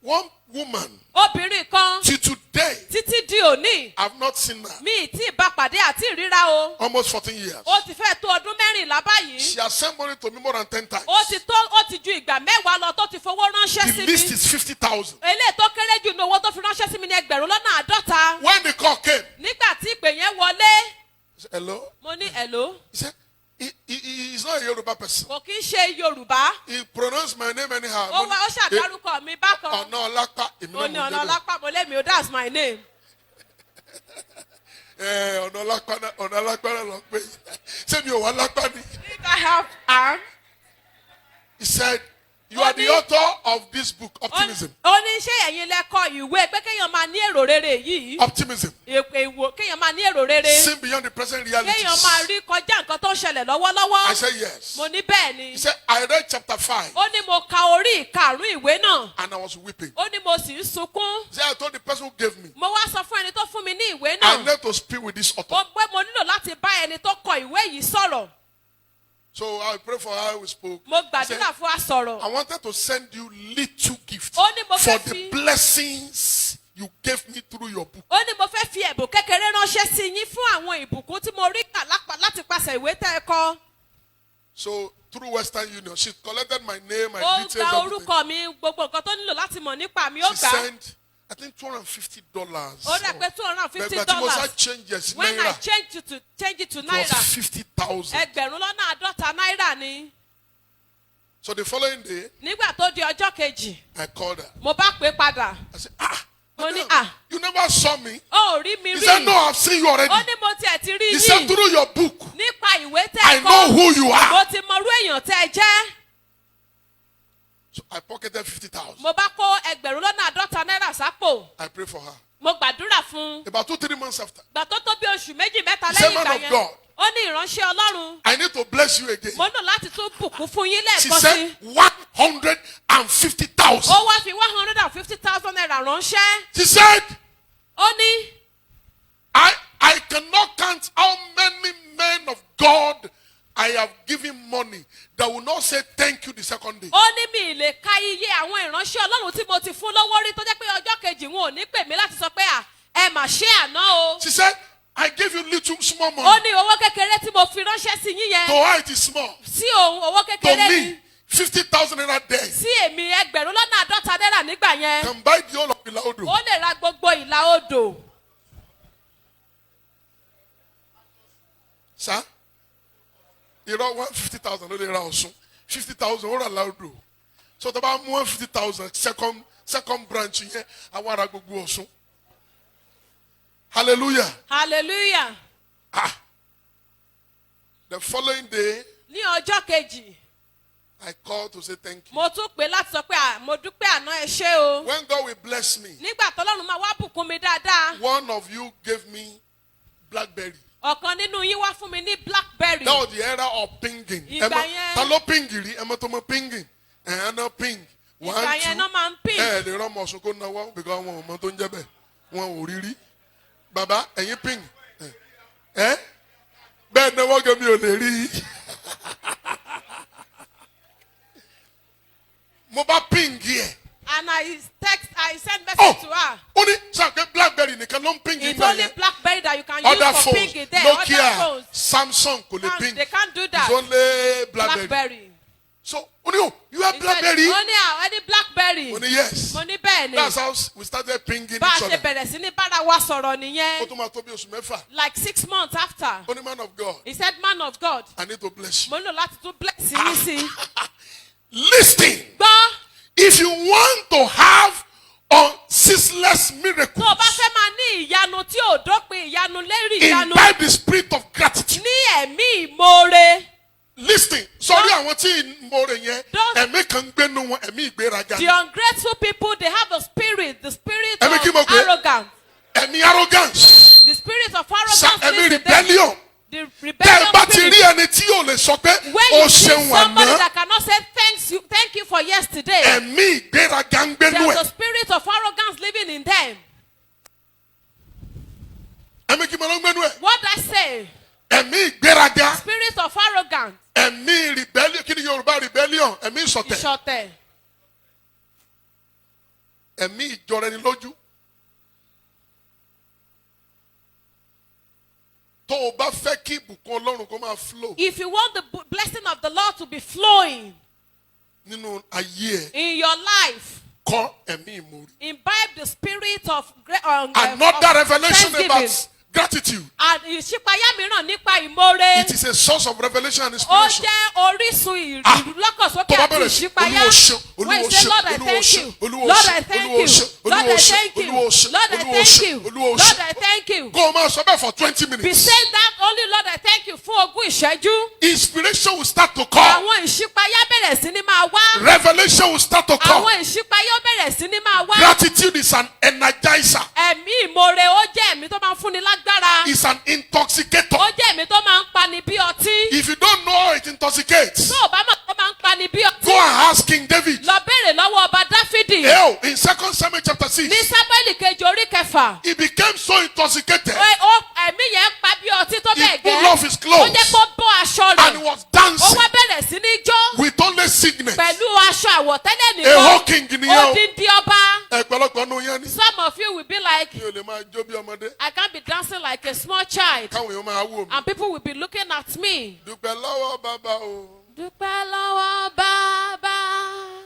One woman. Obìnrin kan. Till today. Títí di òní. I've not seen her. Mi tí bá pàdé àti ìríra o. Almost 14 years. Ó ti fẹ́ tó ọdún 14 báyìí. She has sent money to me more than 10 times. Ó ti ju ìgbà 10 lọ tó ti fowó ránṣẹ́ sí mi. The list is 50,000. Eléyìí tó kéré jù ní owó tó fi ránṣẹ́ sí mi ní 50,000. When the call came. Nígbà tí ìpè yẹn wọlé. I said, hello. Mo ní hello. He said, he is not a Yoruba person. Kò kí ń ṣe Yorùbá. He pronounced my name anyhow. Ó ṣàdárúkọ mi bákan. Ọ̀nà Ọlápá. Ọ̀nà Ọlápá mo lé mi o, that's my name. I have arm. He said, you are the author of this book, Optimism. Optimism. Seeing beyond the present realities. I said yes. He said, I read chapter 5. And I was weeping. He said, I told the person who gave me, I need to speak with this author. So I pray for her we spoke. Said, I wanted to send you little gifts for the blessings you gave me through your book. So through Western Union, she collected my name, my details, everything. She sent, I think $250. When I change it to naira, it was 50,000. So the following day, I called her. I said, you never saw me. He said, no, I've seen you already. He said, through your book, I know who you are. So I pocketed 50,000. I pray for her. About 2-3 months after, he said, man of God, I need to bless you again. She said 150,000. She said, I cannot count how many men of God I have given money that will not say thank you the second day. She said, I gave you little small money. To her it is small. To me, 50,000 in a day can buy the whole of Ilaudu. Sir? You know 150,000, no, they are also 50,000 or Ilaudu. So about 150,000 second branch here. I want to go also. Hallelujah. Hallelujah. The following day, I called to say thank you. When God will bless me, one of you gave me BlackBerry. That was the era of pinging. Hello pingiri, Emma pinging. And no ping. 1, 2. They run more so good now because one really. Baba, and you ping. Ben never give me a lady. Mobile ping here. And I sent message to her. Only BlackBerry, they cannot ping. It's only BlackBerry that you can other use for phones, pinging there. Nokia, Samsung, ping. They can't do that. It's only BlackBerry. So, you have BlackBerry? Only BlackBerry. Only yes. That's how we started pinging each other. Like 6 months after. Only man of God. He said, man of God, I need to bless you. Listen. If you want to have ceaseless miracles, imbibe the spirit of gratitude. Listen, sorry, I want to more than the ungrateful people, they have a spirit, the spirit of arrogance. The spirit of arrogance. Rebellion. The rebellion spirit. When you see somebody that cannot say thank you for yesterday, there's a spirit of arrogance living in them. What I say? Spirit of arrogance. Rebellion. If you want the blessing of the Lord to be flowing in your life, imbibe the spirit of another revelation about gratitude. ìmoore. It is a source of revelation and inspiration. Ó jẹ́ orísun ìlọ́kànsókè àti ìṣípayá. When you say Lord I thank you, Lord I thank you, Lord I thank you, Lord I thank you, Lord I thank you. Go máa sọ bẹ́ẹ̀ for 20 minutes. Be saying that only Lord I thank you fún ogún ìṣẹ́jú. Inspiration will start to come. Àwọn ìṣípayá bẹ̀rẹ̀ sí ní máa wá. Revelation will start to come. Àwọn ìṣípayá bẹ̀rẹ̀ sí ní máa wá. Gratitude is an energizer. Ẹ̀mí ìmoore ó jẹ́ ẹ̀mí tó máa ń fúnni lágbára. It's an intoxicator. Ó jẹ́ ẹ̀mí tó máa ń pani bí ọtí. If you don't know how it intoxicates, Tó o bá mọ̀ tó máa ń pani bí ọtí. go and ask King David. Lọ béèrè lọ́wọ́ ọba Dáfídì. In 2 Samuel chapter 6, Ní Sámúẹ́lì kejì orí kẹfà. he became so intoxicated. Ẹ̀mí yẹn pa bí ọtí tó He bẹ́ẹ̀ pulled gẹ́. off his clothes Ó jẹ́ kó bọ́ aṣọ and he rẹ̀. was Ó dancing wá bẹ̀rẹ̀ sí ní jó. with only sickness. Pẹ̀lú aṣọ àwọ̀tẹ́lẹ̀ A nìkan. whole king nìyẹn o. Odindi ọba. Ẹ̀pẹ̀lọpọ̀ nù yẹn ni. Some of you will be like, Mi ò lè máa jó bí ọmọdé. I can't be dancing like a small child. Káwọn èèyàn máa wò mí. And people will be looking at me. Dúpẹ́ lọ́wọ́ bàbá o. Dúpẹ́ lọ́wọ́ bàbá.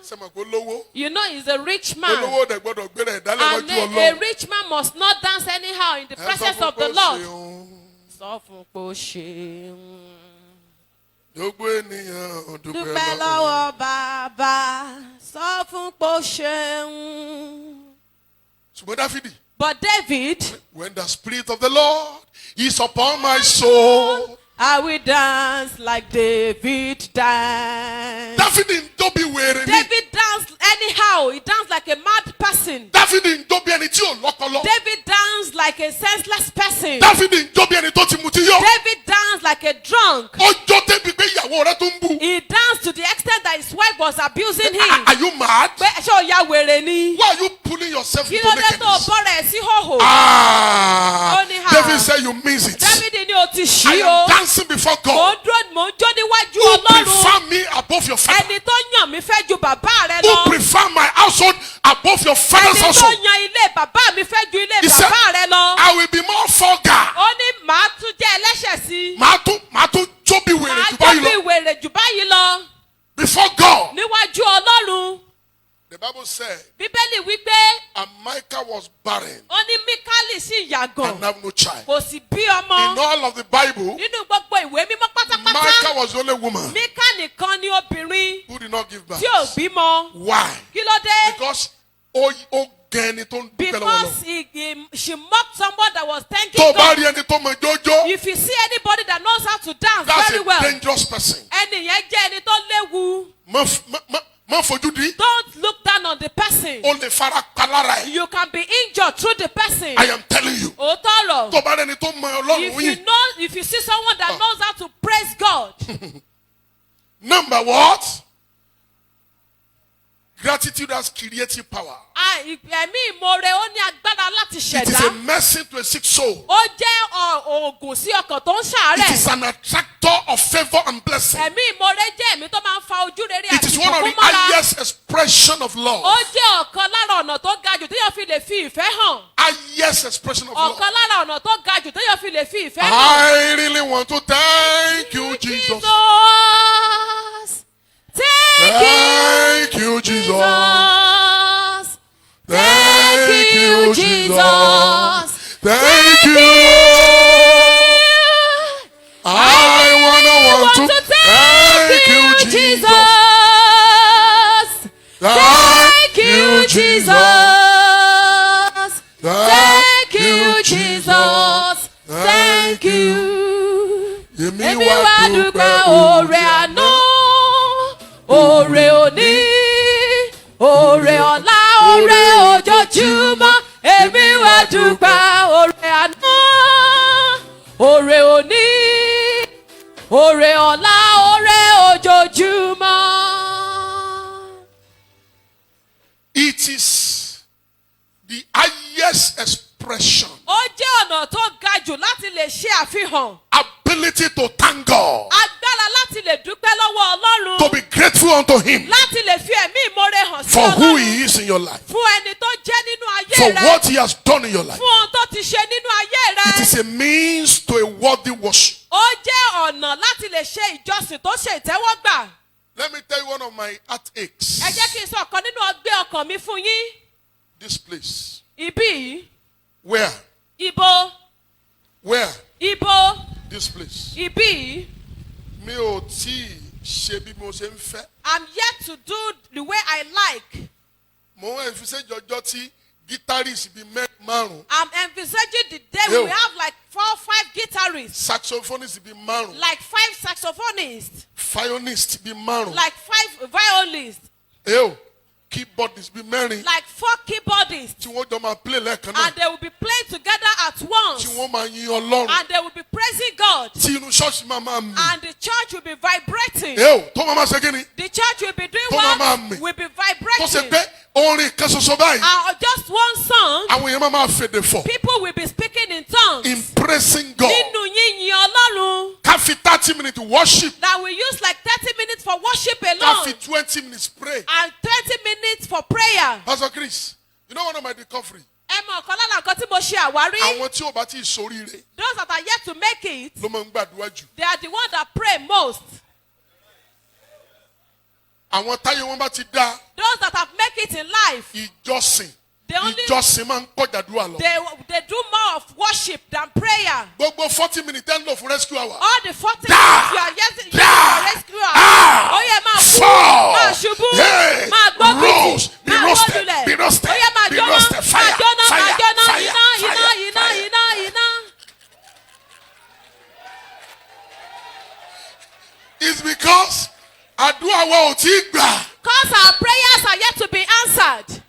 Sẹ́mi kò lówó. You know he's a rich man. Olówó dẹ̀ gbọ́dọ̀ gbé rẹ̀ dálẹ̀ And wájú a Ọlọ́run. rich man must not dance anyhow in the presence of the Lord. Sọ fún pé ó ṣeun. Gbogbo ènìyàn Dúpẹ́ lọ́wọ́ bàbá. Sọ fún pé ó ṣeun. Ṣùgbọ́n Dáfídì. But David, when the spirit of the Lord is upon my soul, I will dance like David danced. Dáfídì ń tó bí wèrè ni. David danced anyhow. He danced like a mad person. Dáfídì ń tó bí ẹni tí ò lọ́pọlọ. David danced like a senseless person. Dáfídì ń tó bí ẹni tó ti mutí yó. David danced like a drunk. Ó jó débi pé ìyàwó rẹ̀ tó ń bú. He danced to the extent that his wife was abusing him. Are you mad? Pé ṣé o ya wèrè ni? Why are you pulling yourself Kí into ló dé tó o nakedness? bọ́ rẹ̀ sí hòhò? Only how? David said you miss it. David ni o ti I ṣí am o. dancing before Mò God. ń jó níwájú Who Ọlọ́run. prefer me above your father? Ẹni tó yàn mí fẹ́ ju bàbá rẹ Who lọ. prefer my household above your father's Ẹni tó household? yan ilé bàbá mi fẹ́ ju ilé He said, bàbá rẹ lọ. I will be more vulgar. Ó ní màá tún jẹ́ ẹlẹ́ṣẹ̀ sí i. Màá tún jó bí wèrè Màá jù jọ báyìí bí lọ. wèrè jù báyìí lọ. Before God. Níwájú Ọlọ́run. The Bible said, Bíbélì wípé and Micah was barren ó ní Míkálì sì yàgàn. and have no child. Kò sì bí In ọmọ. all of the Bible, Nínú gbogbo ìwé mímọ́ Micah pátápátá. was the only woman Míkà nìkan ni obìnrin who did not give birth. tí ò bímọ. Why? Kí ló dé? Because ó gẹni tó ń dúpẹ́ lọ́wọ́ Because lọ. she mocked someone that was thanking Tó bá God. rí ẹni tó mọ jójó, If you see anybody that knows how to dance that's very a well, dangerous person. ẹni yẹn jẹ́ ẹni tó léwu. Má fojú di. Don't look down on the person. Ó lè fara pa lára ẹ̀. You can be injured through the person. I am telling you. Òótọ́ ọ̀rọ̀. Tó bá rí ẹni tó mọ Ọlọ́run yìí. If you see someone that knows how to praise God. Number what? Gratitude has creative power. Ẹ̀mí ìmoore ó ní agbára láti It is ṣẹ̀dá. a medicine to a sick soul. Ó jẹ́ oògùn sí ọkàn tó ń It ṣàárẹ̀. is an attractor of favor and blessing. Ẹ̀mí ìmoore jẹ́ ẹ̀mí tó máa ń fa ojú rere It àti is one of the ìbùkún mọ́ra. highest expression of Ó love. jẹ́ ọ̀kan lára ọ̀nà tó ga jù téèyàn fi lè fi ìfẹ́ hàn. Highest expression of love. Ọ̀kan lára ọ̀nà tó ga jù téèyàn fi lè fi ìfẹ́ hàn. I really want to thank you, Jesus. Thank Thank you, you, Jesus. Thank you, Jesus. Thank you. I want to thank you, Jesus. Thank you, Jesus. Thank you, Jesus. Thank you. Èmi wá dúpẹ́ oore àná, oore òní, oore ọ̀la, oore ojoojúmọ́. Èmi wá dúpẹ́ oore àná, oore òní, oore ọ̀la, oore ojoojúmọ́. It is the highest expression. Ó jẹ́ ọ̀nà tó ga jù láti lè ṣe àfihàn. Ability to thank God. Agbára láti lè dúpẹ́ lọ́wọ́ Ọlọ́run. To be grateful unto Him Láti lè fi ẹ̀mí ìmoore hàn sí for who Ọlọ́run. He is in your life. Fún ẹni tó jẹ́ nínú ayé For rẹ. what He has done in your life. Fún ohun tó ti ṣe nínú ayé rẹ. It is a means to a worthy worship. Ó jẹ́ ọ̀nà láti lè ṣe ìjọsìn tó ṣe ìtẹ́wọ́gbà. Let me tell you one of my heartaches. Ẹ jẹ́ kí n sọ ọ̀kan nínú ọgbẹ́ ọkàn mi fún yín. This place. Ibí yìí. Where? Ibo. Where? Ibo. this place. Ibi. Mi ò tí ṣe bí mo ṣe ń fẹ́. I'm yet to do the way I like. Mo ń envisage ọjọ́ tí guitarist bíi márùn. I'm envisaging the day we have like 4 or 5 guitarists. Saxophonist bíi márùn. Like 5 saxophonists. Violinist bíi márùn. Like 5 violinists. Keyboardist bíi mẹ́rin. Like 4 keyboardists. Tí wọ́n jọ máa play lẹ́ẹ̀kan náà. And they will be playing together at once. Tí wọ́n máa yin Ọlọ́run. And they will be praising God. Tí inú ṣọ́ọ̀ṣì máa mì. And the church will be vibrating. Tó máa ṣe kí ni? The church will be doing what? Tó máa mì. Will be vibrating. Tó ṣe pé orin kan ṣoṣo báyìí. Just one song. Àwọn èèyàn máa fèdè fọ̀. People will be speaking in tongues. In praising God. Nínú yíyin Ọlọ́run. Ká fi 30 minutes worship. That we use like 30 minutes for worship alone. Ká fi 20 minutes pray. And 30 minutes for prayer. Pastor Chris, you know one of my discovery? Ẹ mọ̀ ọ̀kan lára nǹkan tí mo ṣe àwárí. Àwọn tí ò bá tí ì ṣoríire. Those that are yet to make it. Ló máa ń gbàdúrà jù. They are the ones that pray most. Àwọn táyé wọn bá ti dá. Those that have make it in life. Ìjọsìn. Ìjọsìn máa ń kọjá àdúrà lọ. They do more of worship than prayer. Gbogbo 40 minutes ten lò fún rescue hour. All the 40 minutes you are using for rescue hour. Ó yẹ máa kú, máa ṣubú, máa gbógun, máa gbódulẹ̀. Ó yẹ máa jóná, máa jóná, iná. It's because àdúrà wa ò tí gbà. Because our prayers are yet to be answered.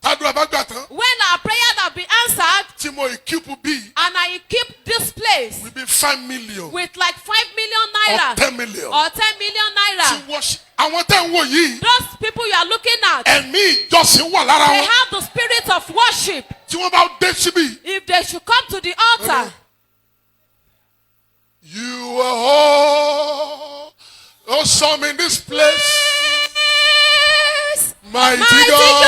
When our prayers have been answered, and I equip this place will be 5 million with like 5 million naira or 10 million or 10 million naira. Those people you are looking at, they have the spirit of worship. If they should come to the altar, you are awesome in this place. Mighty God.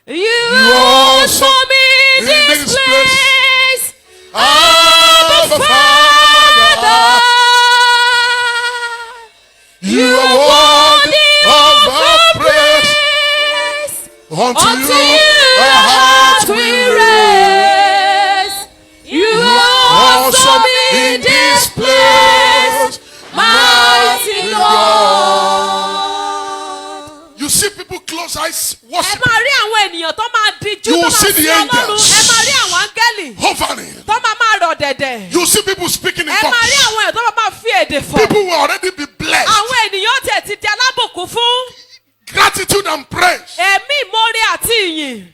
You are awesome in this place. Our Father. You are worthy of our praise. Unto you our hearts we raise. You are awesome in this place. Mighty God. You see people close eyes worship. You will see the angels hovering. You see people speaking in tongues. People will already be blessed. Gratitude and praise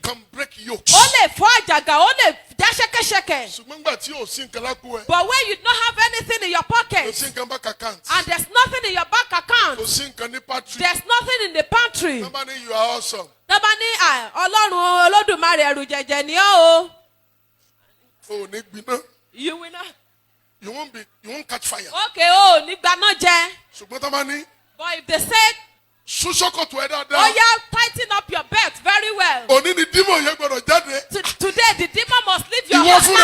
can break yokes. But when you don't have anything in your pocket, and there's nothing in your bank account, there's nothing in the pantry, you are awesome. You will not. You won't catch fire. Okay, But if they said, tighten up your belt very well. Today the demon must leave your life. You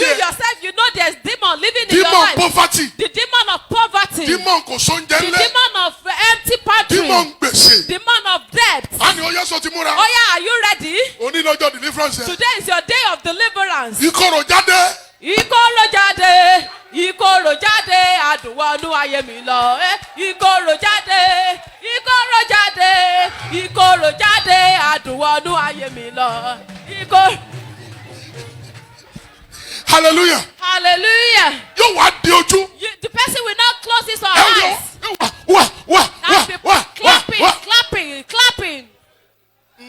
yourself, you know there's demon living in your life. The demon of poverty. The demon of empty pantry. Demon of debt. Are you ready? Today is your day of deliverance. Ìkorò jáde, àdùn wọnú ayé mi lọ. Ìkorò jáde, àdùn wọnú ayé mi lọ. Hallelujah. Hallelujah. The person will not close his eyes. Clapping.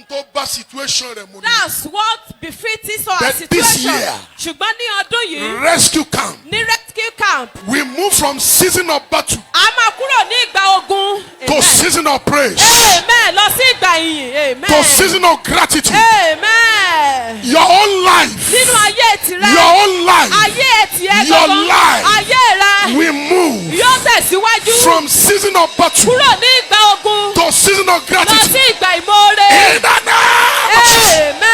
That's what befits our situation. Ṣùgbọ́n ní ọdún yìí. Rescue camp. Ní rescue camp. We move from season of battle. A máa kúrò ní ìgbà ogun. To season of praise. Amen. Lọ sí ìgbà ìyìn. Amen. To season of gratitude. Amen. Your own life. Nínú ayé tirẹ̀. Your own life. Ayé tiẹ̀ Your life. Ayé rẹ̀. We move. Yóò tẹ̀síwájú. From season of battle. Kúrò ní ìgbà ogun. To season of gratitude. Lọ sí ìgbà ìmoore. In the name of Jesus. Amen.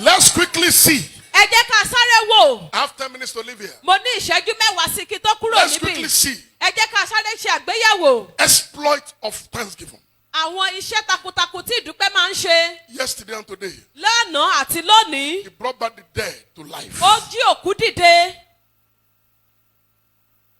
Let's quickly see. Ẹ jẹ́ ká sáré wò. I have 10 minutes minutes to leave here. Mo ní ìṣẹ́jú mẹ́wàá sí kí tó kúrò níbí. Let's quickly see. Ẹ jẹ́ ká sáré ṣe àgbéyẹ̀wò. Exploit of thanksgiving. Àwọn iṣẹ́ takuntakun tí ìdúpẹ́ máa ń ṣe. Yesterday and today. Lánàá àti lónìí. He brought back the dead to life. Ó jí òkú dìde.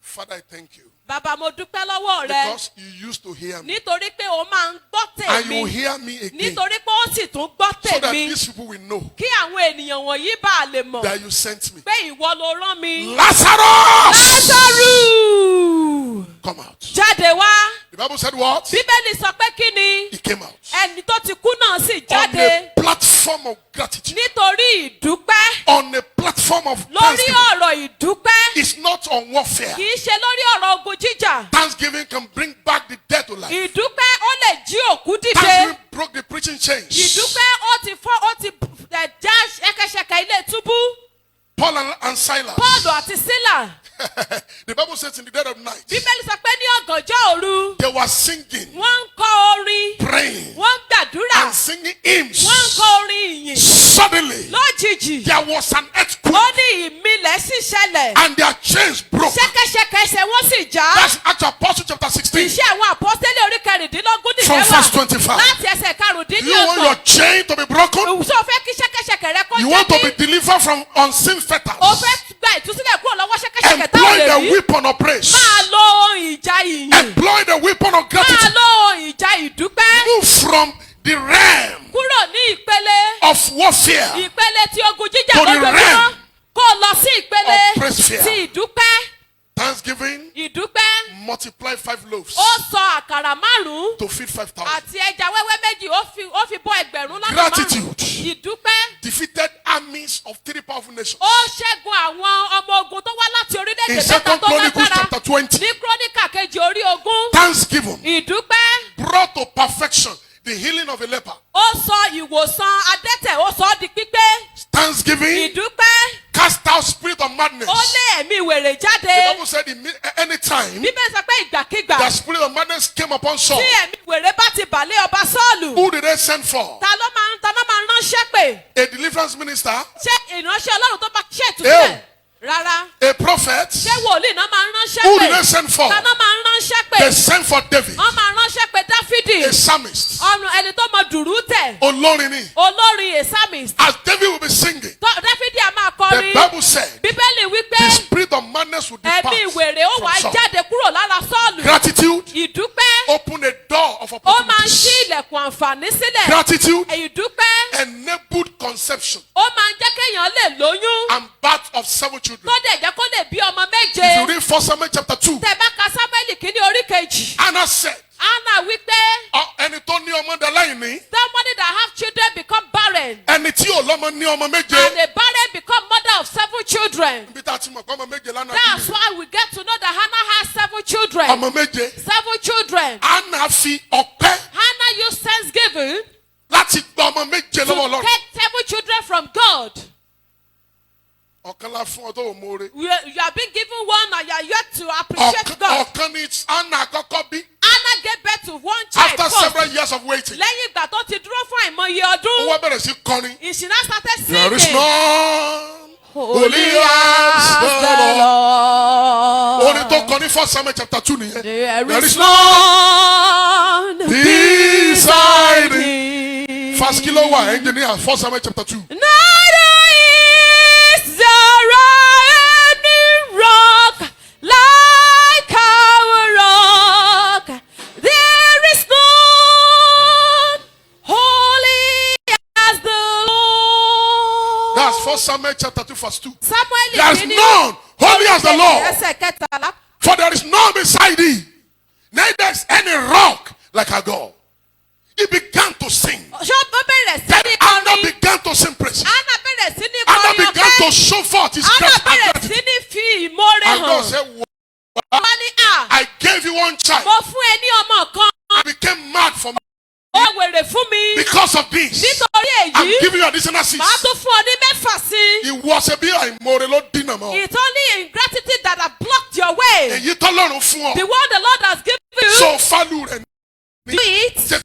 Father, I thank you. Bàbá mo dúpẹ́ lọ́wọ́ rẹ. Because you used to hear me. Nítorí pé o máa ń gbọ́ tèmi. And you hear me again. Nítorí pé ó sì tún gbọ́ tèmi. So that these people will know. Kí àwọn ènìyàn wọ̀nyí bá a lè mọ̀. That you sent me. Pé ìwọ ló rán mi. Lazarus! Lásárù! Come out. Jáde wá. The Bible said what? Bíbélì sọ pé kí ni? He came out. Ẹni tó ti kú náà sì On jáde. a platform of gratitude. Nítorí ìdúpẹ́. On a platform of Lórí thanksgiving. ọ̀rọ̀ ìdúpẹ́. It's not on warfare. Kì í ṣe lórí ọ̀rọ̀ ogun jíjà. Thanksgiving can bring back the dead to life. Ìdúpẹ́ ó lè jí òkú dìde. Thanksgiving broke the preaching chains. Ìdúpẹ́ ó ti já ṣẹ̀kẹ̀ṣẹ̀kẹ̀ ilé túbú. Paul and Silas. Pọ́ọ̀lù àti Sílà. The Bible says in the dead of night. Bíbélì sọ pé ní ọ̀gànjọ́ òru. They were singing. Wọ́n ń kọ orin. Praying. Wọ́n ń gbàdúrà. And singing hymns. Wọ́n ń kọ orin ìyìn. Suddenly. Lójijì. There was an earthquake. Ó ní ìmìlẹ̀ sì ṣẹlẹ̀. And their chains broke. Ṣẹ̀kẹ̀ṣẹ̀kẹ̀ ẹsẹ̀ wọ́n sì já. That's Acts of Apostles chapter 16. Iṣẹ́ àwọn àpọ́sítélì orí kẹrìndínlógún nìyẹn From wà. verse 25. Láti ẹsẹ̀ You want your karùndínlọ́gbọ̀n. chain to be broken? Òwúṣọ́ fẹ́ kí ṣẹ̀kẹ̀ṣẹ̀kẹ̀ rẹ kó You want to be jẹ́ bí. delivered from unseen O fetters? fẹ́ gba ìtúsílẹ̀ kúrò lọ́wọ́ ṣẹ̀kẹ̀ṣẹ̀kẹ̀ táwọn Employ lè the rí. weapon of praise. Máa lo ohun ìjà ìyìn. Employ the weapon of Máa gratitude. lo ohun ìjà ìdúpẹ́. Move from the realm Kúrò ní ìpele. of warfare Ìpele tí ogun jíjà To the lójoojúmọ́. realm Kó o lọ sí ìpele of praise fear. ti ìdúpẹ́. Thanksgiving Ìdúpẹ́. multiply 5 loaves Ó sọ àkàrà márùn-ún to feed 5,000. àti ẹja wẹ́wẹ́ méjì ó fi bọ́ ẹgbẹ̀rún lọ́nà Gratitude. márùn-ún. Ìdúpẹ́. Defeated armies of 3 powerful nations. Ó ṣẹ́gun àwọn ọmọ ogun tó wá láti orílẹ̀-èdè In mẹ́ta 2 tó Chronicles lágbára. chapter 20. Ní Kíróníkà kejì orí ogún. Thanksgiving Ìdúpẹ́. brought to perfection the healing of a leper. Ó sọ ìwòsàn adẹ́tẹ̀ ó sọ ọ́ di pípé. Thanksgiving Ìdúpẹ́. cast out spirit of madness. Ó lé ẹ̀mí wèrè The jáde. Bible said anytime Bíbélì sọ pé ìgbàkigbà the spirit of madness came upon Saul, tí ẹ̀mí wèrè bá ti bàlẹ́ ọba Sọ́ọ̀lù. who did they send for? Ta ló máa ránṣẹ́ pè? A deliverance minister, Ṣé ìránṣẹ́ Ọlọ́run tó bá ṣe ìtúsílẹ̀? Rárá. a prophet. Ṣé wòlíì náà máa ránṣẹ́ Who pè? did they send for? Ta ló máa ránṣẹ́ pè? They sent for David, Wọ́n máa ránṣẹ́ pè Dáfídì. a psalmist. Ọ̀nà ẹni tó mọ dùrú tẹ̀. Olórin ni. Olórin a psalmist. As David will be singing, Dáfídì a máa the kọrin. Bible said Bíbélì wípé the spirit of madness would depart ẹ̀mí wèrè ó wá from Saul. jáde kúrò lára Sọ́ọ̀lù. Gratitude Ìdúpẹ́. opened a door of Ó máa ń opportunities. ṣí ilẹ̀kùn àǹfààní sílẹ̀. Gratitude Ìdúpẹ́. enabled conception Ó máa ń jẹ́ kéèyàn lè lóyún. and birth of 7 children. Tó dẹ̀ jẹ́ kó lè bí ọmọ méje. If you read 1 Samuel chapter 2, Tẹ̀ bá ka Sámúẹ́lì kìíní orí kejì. Anna said, Anna wípé ẹni tó ní ọmọ dá láì ní, somebody that have children become barren. ẹni tí ò lọ́mọ ní ọmọ And méje. a barren become mother of 7 children. Ibi tá a ti mọ̀ pé ọmọ méje lánàá That's bí. why we get to know that Hannah has 7 children. Ọmọ méje. 7 children. Anna fi ọpẹ́ Hannah used thanksgiving láti gba ọmọ méje lọ́wọ́ to Ọlọ́run. take 7 children from God. Ọ̀kan la fún ọ tó ò mórè. You are being given one and you are yet to appreciate God. Ọ̀kan ni Anna àkọ́kọ́ bí. Anna gave birth to one child After first. several years of waiting, Lẹ́yìn ìgbà tó ti dúró fún àìmọye ó ọdún. wá bẹ̀rẹ̀ sí kọrin. She now started There is singing. none Holy as the Lord. Orin tó kọ ní 1 Samuel chapter 2 nìyẹn. There is none beside beside me. me. First kilo wa engineer 1 Samuel chapter 2. Neither is there any rock like our rock. There is none holy as the Lord. That's 1 Samuel chapter 2 verse 2. Samuel There is none holy as the Lord. Ẹsẹ̀ kẹtàlá. For there is none beside thee. Neither is any rock like our God. He began to sing. Ṣé ó bẹ̀rẹ̀ sí Then ní Anna kọrin? began to sing praises. Anna bẹ̀rẹ̀ sí ní Anna kọrin began to ọpẹ́. show forth his Anna grace and bẹ̀rẹ̀ gratitude. sí ní fi ìmoore And God hàn. said, Wọ́n ní à, I gave you one child. mo fún ẹ ní ọmọ kan. I became mad for me Ó wèrè fún mi. because of this. Nítorí I'm èyí, giving you additional màá 6. tún fún ọ ní mẹ́fà sí. Ìwọ ṣe bí àìmoore ló dínà mọ́. It's only ingratitude that have blocked your way. Èyí tọ́lọ́run fún The ọ. word the Lord has given you, So fálù rẹ̀ do it. ṣe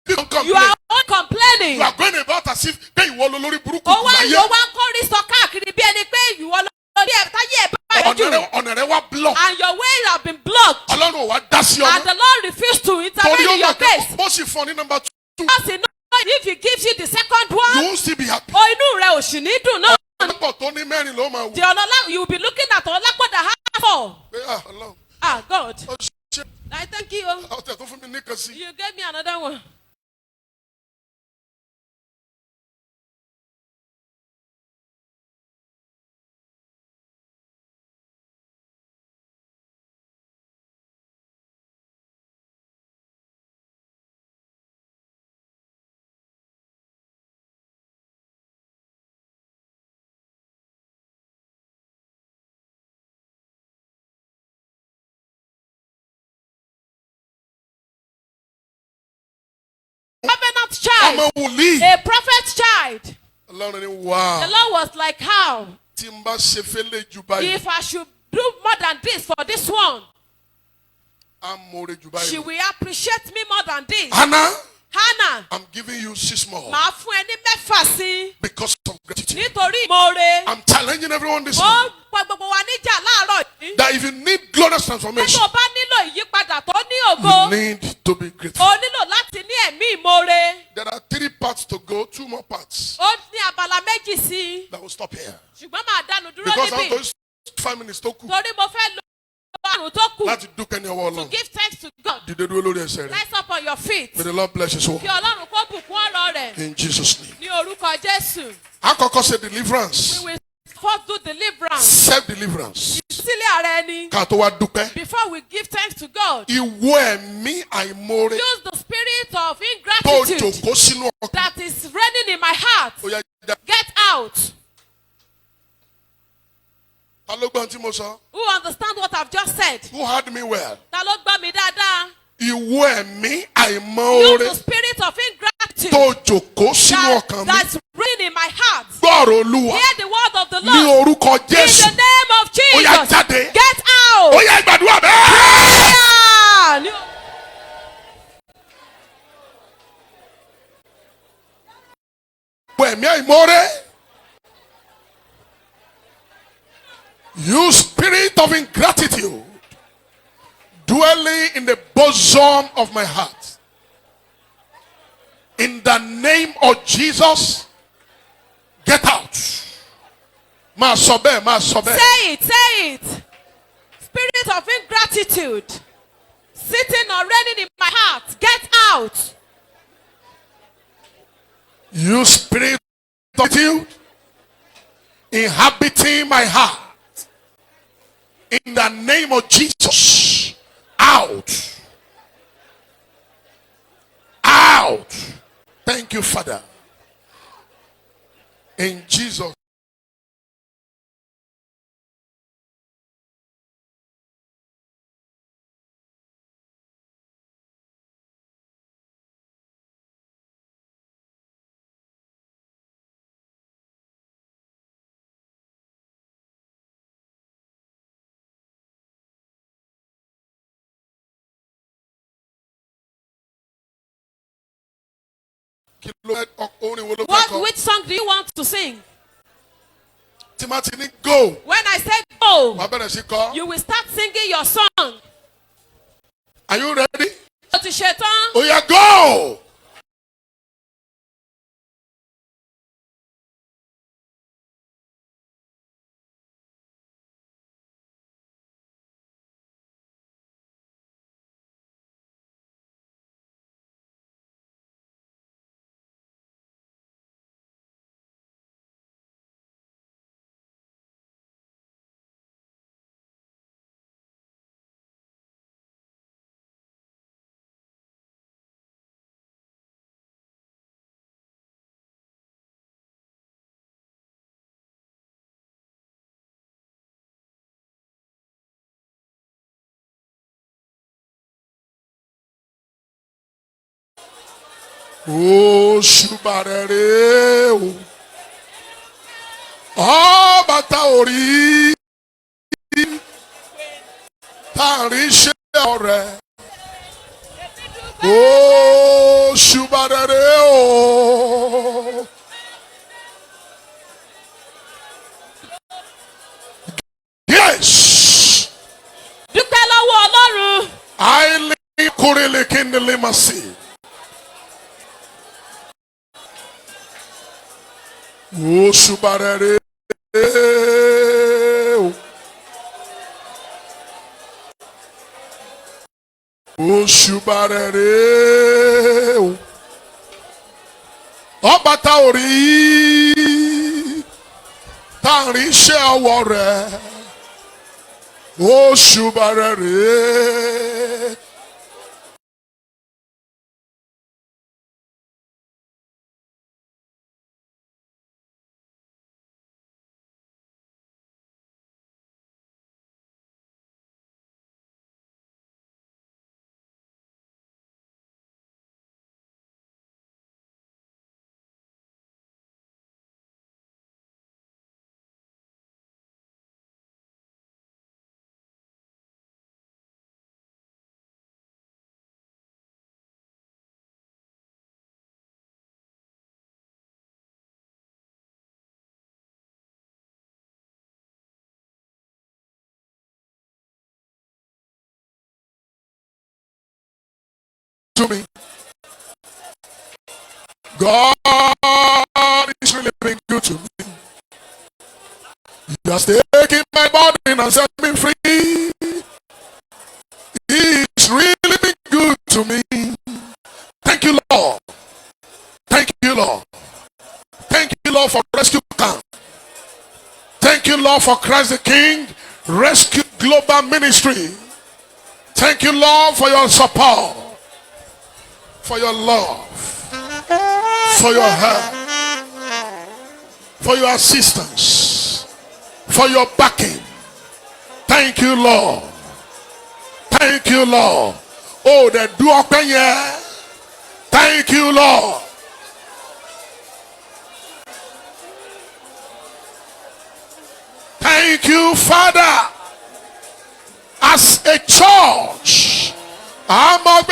bí nǹkan You play. are not complaining. You are going about as if pé ìwọ ló lórí burúkú Ó wá láyé. ń kórìí sọ káàkiri bí ẹni pé ìwọ ló ọ̀nà rẹ̀ wá block. And your ways have been blocked. Ọlọ́run wá dá sí ọmọ. And the Lord refused to intervene in your case. Bó sì fún ọ ní number 2. Because he knows if he gives you the second one. You won't still be happy. Inú rẹ̀ ò sì ní dùn náà. Ọ̀pọ̀ tó ní mẹ́rin ló máa wù. You will be looking at Ọlápọ̀ that has 4. God. I thank you. You gave me another one. Covenant child, a prophet's child. Wow. The Lord was like, how? If I should do more than this for this one, she will appreciate me more than this. Hannah, I'm giving you 6 more. Because of gratitude. I'm challenging everyone this morning that if you need glorious transformation, you need to be grateful. There are 3 parts to go, 2 more parts. That will stop here. Because I'm going to 5 minutes to cook. To give thanks to God. Rise up on your feet. May the Lord bless you. In Jesus' name. We I deliverance. will first do deliverance. Self-deliverance. Before we give thanks to God, use the spirit of ingratitude that is reigning in my heart. Get out. Who understand what I've just said? Who heard me well? Use the spirit of ingratitude that's reigning in my heart. Hear the word of the Lord. In the name of Jesus. Get out. You spirit of ingratitude dwelling in the bosom of my heart. In the name of Jesus, get out. Say it. Spirit of ingratitude sitting or reigning in my heart, get out. You spirit of ingratitude inhabiting my heart. In the name of Jesus, out. Out. Thank you, Father. In Jesus. Which song do you want to sing? Go. When I say go, you will start singing your song. Are you ready? Oh yeah, go. Oh, Shubarere. Oh, Bataori. Tarishe ore. Oh, Shubarere. Oh. Kindelimasi. O Subarere. O Subarere. Ọbata ori. Tari iṣẹ́ ọwọ́ rẹ̀. O Subarere. To me, God is really being good to me. He has taken my burden and set me free. He is really being good to me. Thank you, Lord. Thank you, Lord. Thank you, Lord, for rescue camp. Thank you, Lord, for Christ the King Rescue Global Ministry. Thank you, Lord, for your support, for your love, for your help, for your assistance, for your backing. Thank you, Lord. Thank you, Lord. Oh, the do open here. Thank you, Lord. Thank you, Father. As a church, I'm a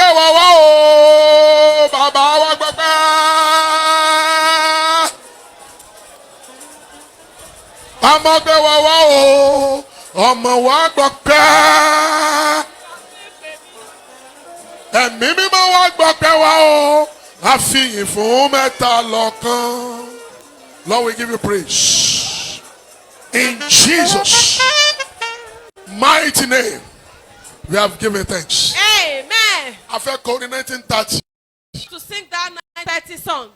ẹ̀mí mímọ́ wá gbọ́pẹ́ wá o, àfihàn fún mẹ́ta lọ́kan. Lord, we give you praise. In Jesus' mighty name, we have given thanks. Amen. I felt called in 1930 to sing that 1930 song.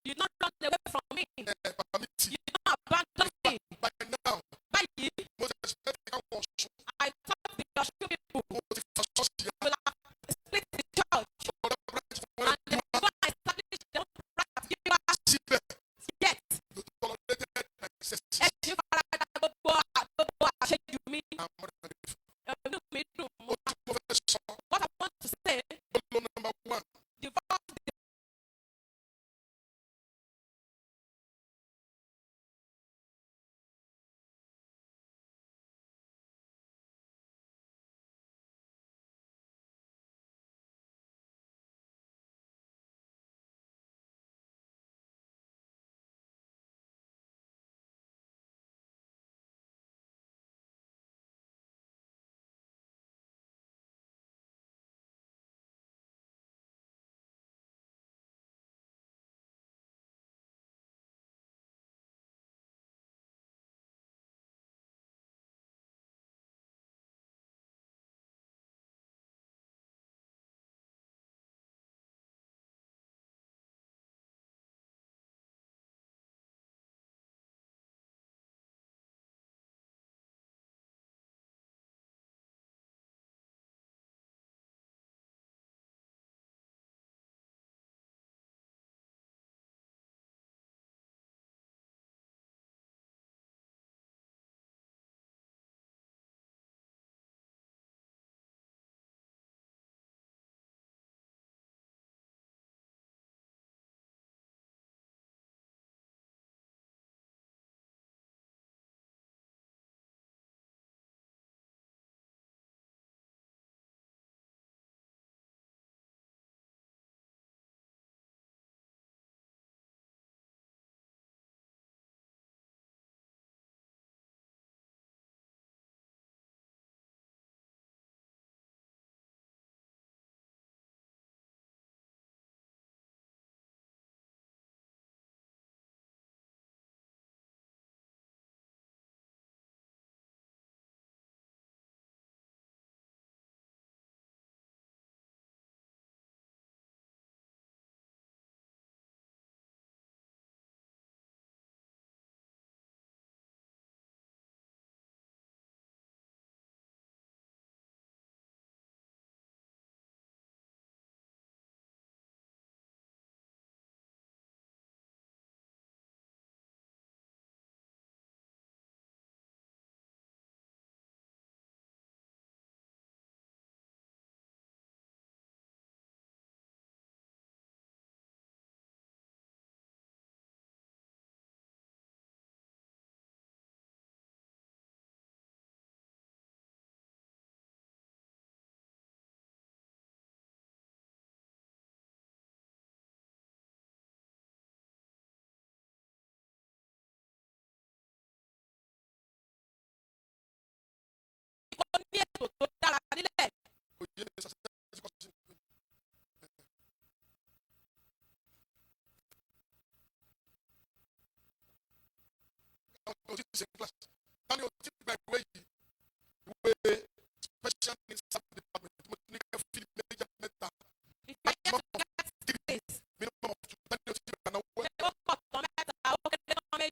You not run away from me. You not abandon me. By now, I thought the Joshua people will have split the church. And they will establish their own right. Yet, what I want to say, number one.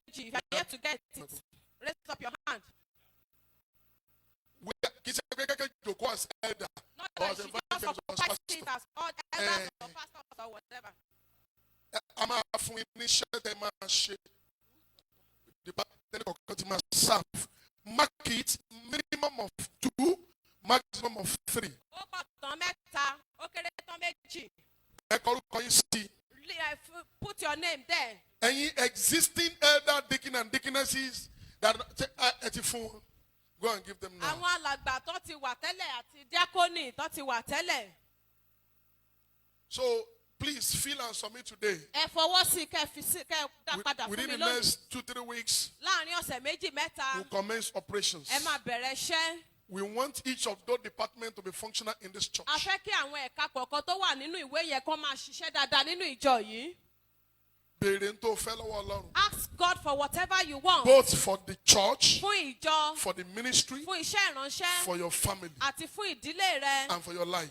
If you are yet to get it, raise up your hand. Not that she just occupies it as all elders or pastors or whatever. Mark it minimum of 2, maximum of 3. Put your name there. Any existing elder, deacon, and deaconesses that go and give them now. So please feel and submit today. Within the next 2-3 weeks, we'll commence operations. We want each of those departments to be functional in this church. Ask God for whatever you want. Both for the church, for the ministry, for your family, and for your life.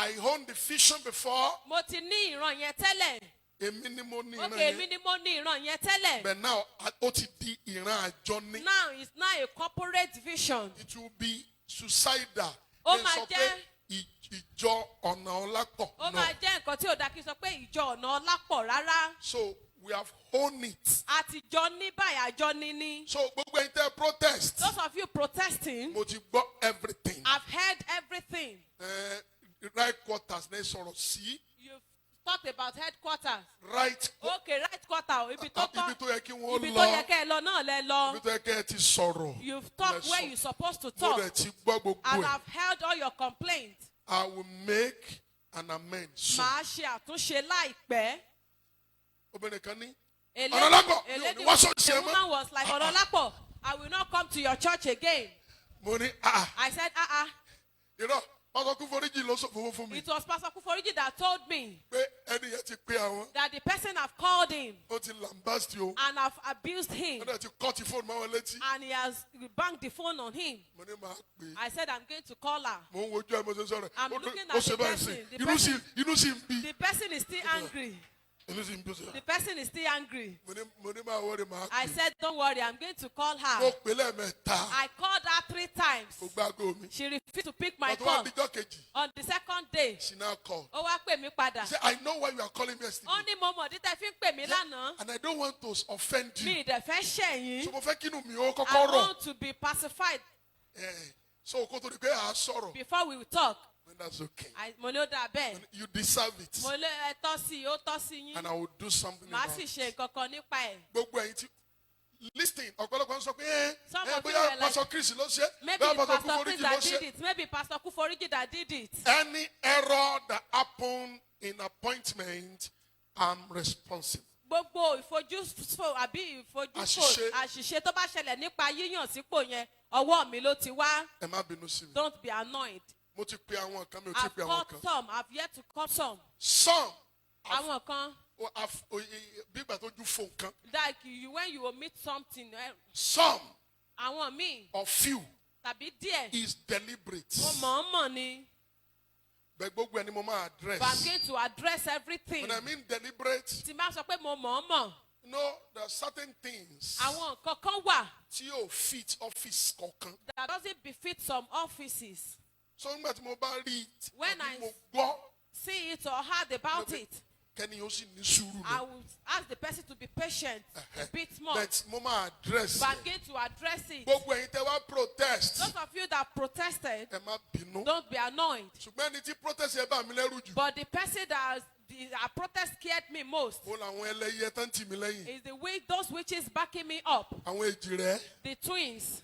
I owned the vision before. Mo ti ní ìran yẹn tẹ́lẹ̀. Èmi ni mo ní ìran yẹn. Okay, èmi ni mo ní ìran yẹn tẹ́lẹ̀. But now, ó ti di ìran àjọ ní. Now it's not a corporate vision. It will be suicidal. Ó máa jẹ́ ìjọ ọ̀nà ọlápọ̀. Ó máa jẹ́ nǹkan tí ò dá kí n sọ pé ìjọ ọ̀nà ọlápọ̀ rárá. So we have owned it. Àtijọ́ ní báyìí àjọ níní. So gbogbo ẹ̀yin tẹ́ protest. Those of you protesting. Mo ti gbọ́ everything. I've heard everything. Right quarters ní sọ̀rọ̀ sí. You've talked about headquarters. Right. Okay, right quarter. Ibi tó Ibi tó yẹ kí wọ́n lọ. Ibi tó yẹ kẹ́ ẹ lọ náà lẹ lọ. Ibi tó yẹ kẹ́ ẹ ti sọ̀rọ̀. You've talked where you're supposed to Mo talk. dẹ̀ ti gbọ́ gbogbo ẹ̀. And I've heard all your complaints. I will make an amend soon. Màá ṣe àtúnṣe láìpẹ́. Obìnrin kan ní. A lady was like, Ọ̀rọ̀lápọ̀, I will not come to your church again. Mo ní I said, You know, Pastor Kuforiji ló sọ fún mi. It was Pastor Kuforiji that told me Pé ẹni yẹn ti pé àwọn. that the person have called him. Ó ti lambast o. And have abused him. Ó dẹ̀ ti cut the phone mọ́ wọn létí. And he has banged the phone on him. Mo ní máa pè. I said, I'm going to call her. Mo ń wojú ẹ mo ṣe sọ̀rọ̀. I'm looking at the person. Inú sì ń bí. The person is still angry. The person is still angry. I said, don't worry, I'm going to call her. I called her 3 times. She refused to pick my call. On the second day, she now called. Ó wá pè mí padà. She said, I know why you are calling me yesterday. Ó ní mo mọ̀ dídá fi ń pè mí lánàá. And I don't want to offend you. Mi ìdẹ̀ fẹ́ ṣẹ̀yìn. So mo fẹ́ kínú mi ó kọ́kọ́ I rọ̀. want to be pacified. So kó tó di pé à á sọ̀rọ̀. Before we will talk. That's okay. Mo ní ó dà bẹ́ẹ̀. You deserve it. Mo lé ẹ tọ́ sí i, ó tọ́ sí yín. And I will do something about it. Màá sì ṣe nǹkan kan nípa ẹ̀. Gbogbo ẹ̀yin tí listen, ọ̀pọ̀lọpọ̀ ń sọ pé bóyá Pastor Chris ló ṣe. Maybe Pastor Chris that did it. Maybe Pastor Kuforiji that did it. Any error that happened in appointment, I'm responsible. Gbogbo ìfojúfò àbí ìfojúfò àṣìṣe tó bá ṣẹlẹ̀ nípa yíyàn sípò yẹn, ọwọ́ mi ló ti wá. Ẹ má bínú sí mi. Don't be annoyed. Mo ti pe àwọn kan, mi ò ti pe àwọn kan. I've called some. I've yet to call some. Some. Àwọn kan. Bí ìgbà tó ju fò nǹkan. Like when you omit something. Some. Àwọn míì. Or few. Tàbí díẹ̀. Is deliberate. Mo mọ̀ ni. Bẹ́ẹ̀ gbogbo ẹni mo máa address. But I'm going to address everything. When I mean deliberate. Tí máa sọ pé mo mọ̀. No, there are certain things. Àwọn nǹkan kan wà. Tí yóò fit office kọ̀ọ̀kan. That doesn't befit some offices. So nígbà tí mo bá rí it. When I gbọ́. See it or heard about it. Kẹ́ni ó sì ní sùúrù. I will ask the person to be patient a bit more. But mo máa address. But I'm going to address it. Gbogbo ẹ̀yin tẹ́ wá protest. Those of you that protested. Ẹ má bínú. Don't be annoyed. Ṣùgbọ́n ẹni tí protest yẹn bá mi lẹ́rù jù. But the person that protest scared me most. Ó làwọn ẹlẹ́yẹ tán tì mí lẹ́yìn. Is those witches backing me up. Àwọn èjì rẹ̀. The twins.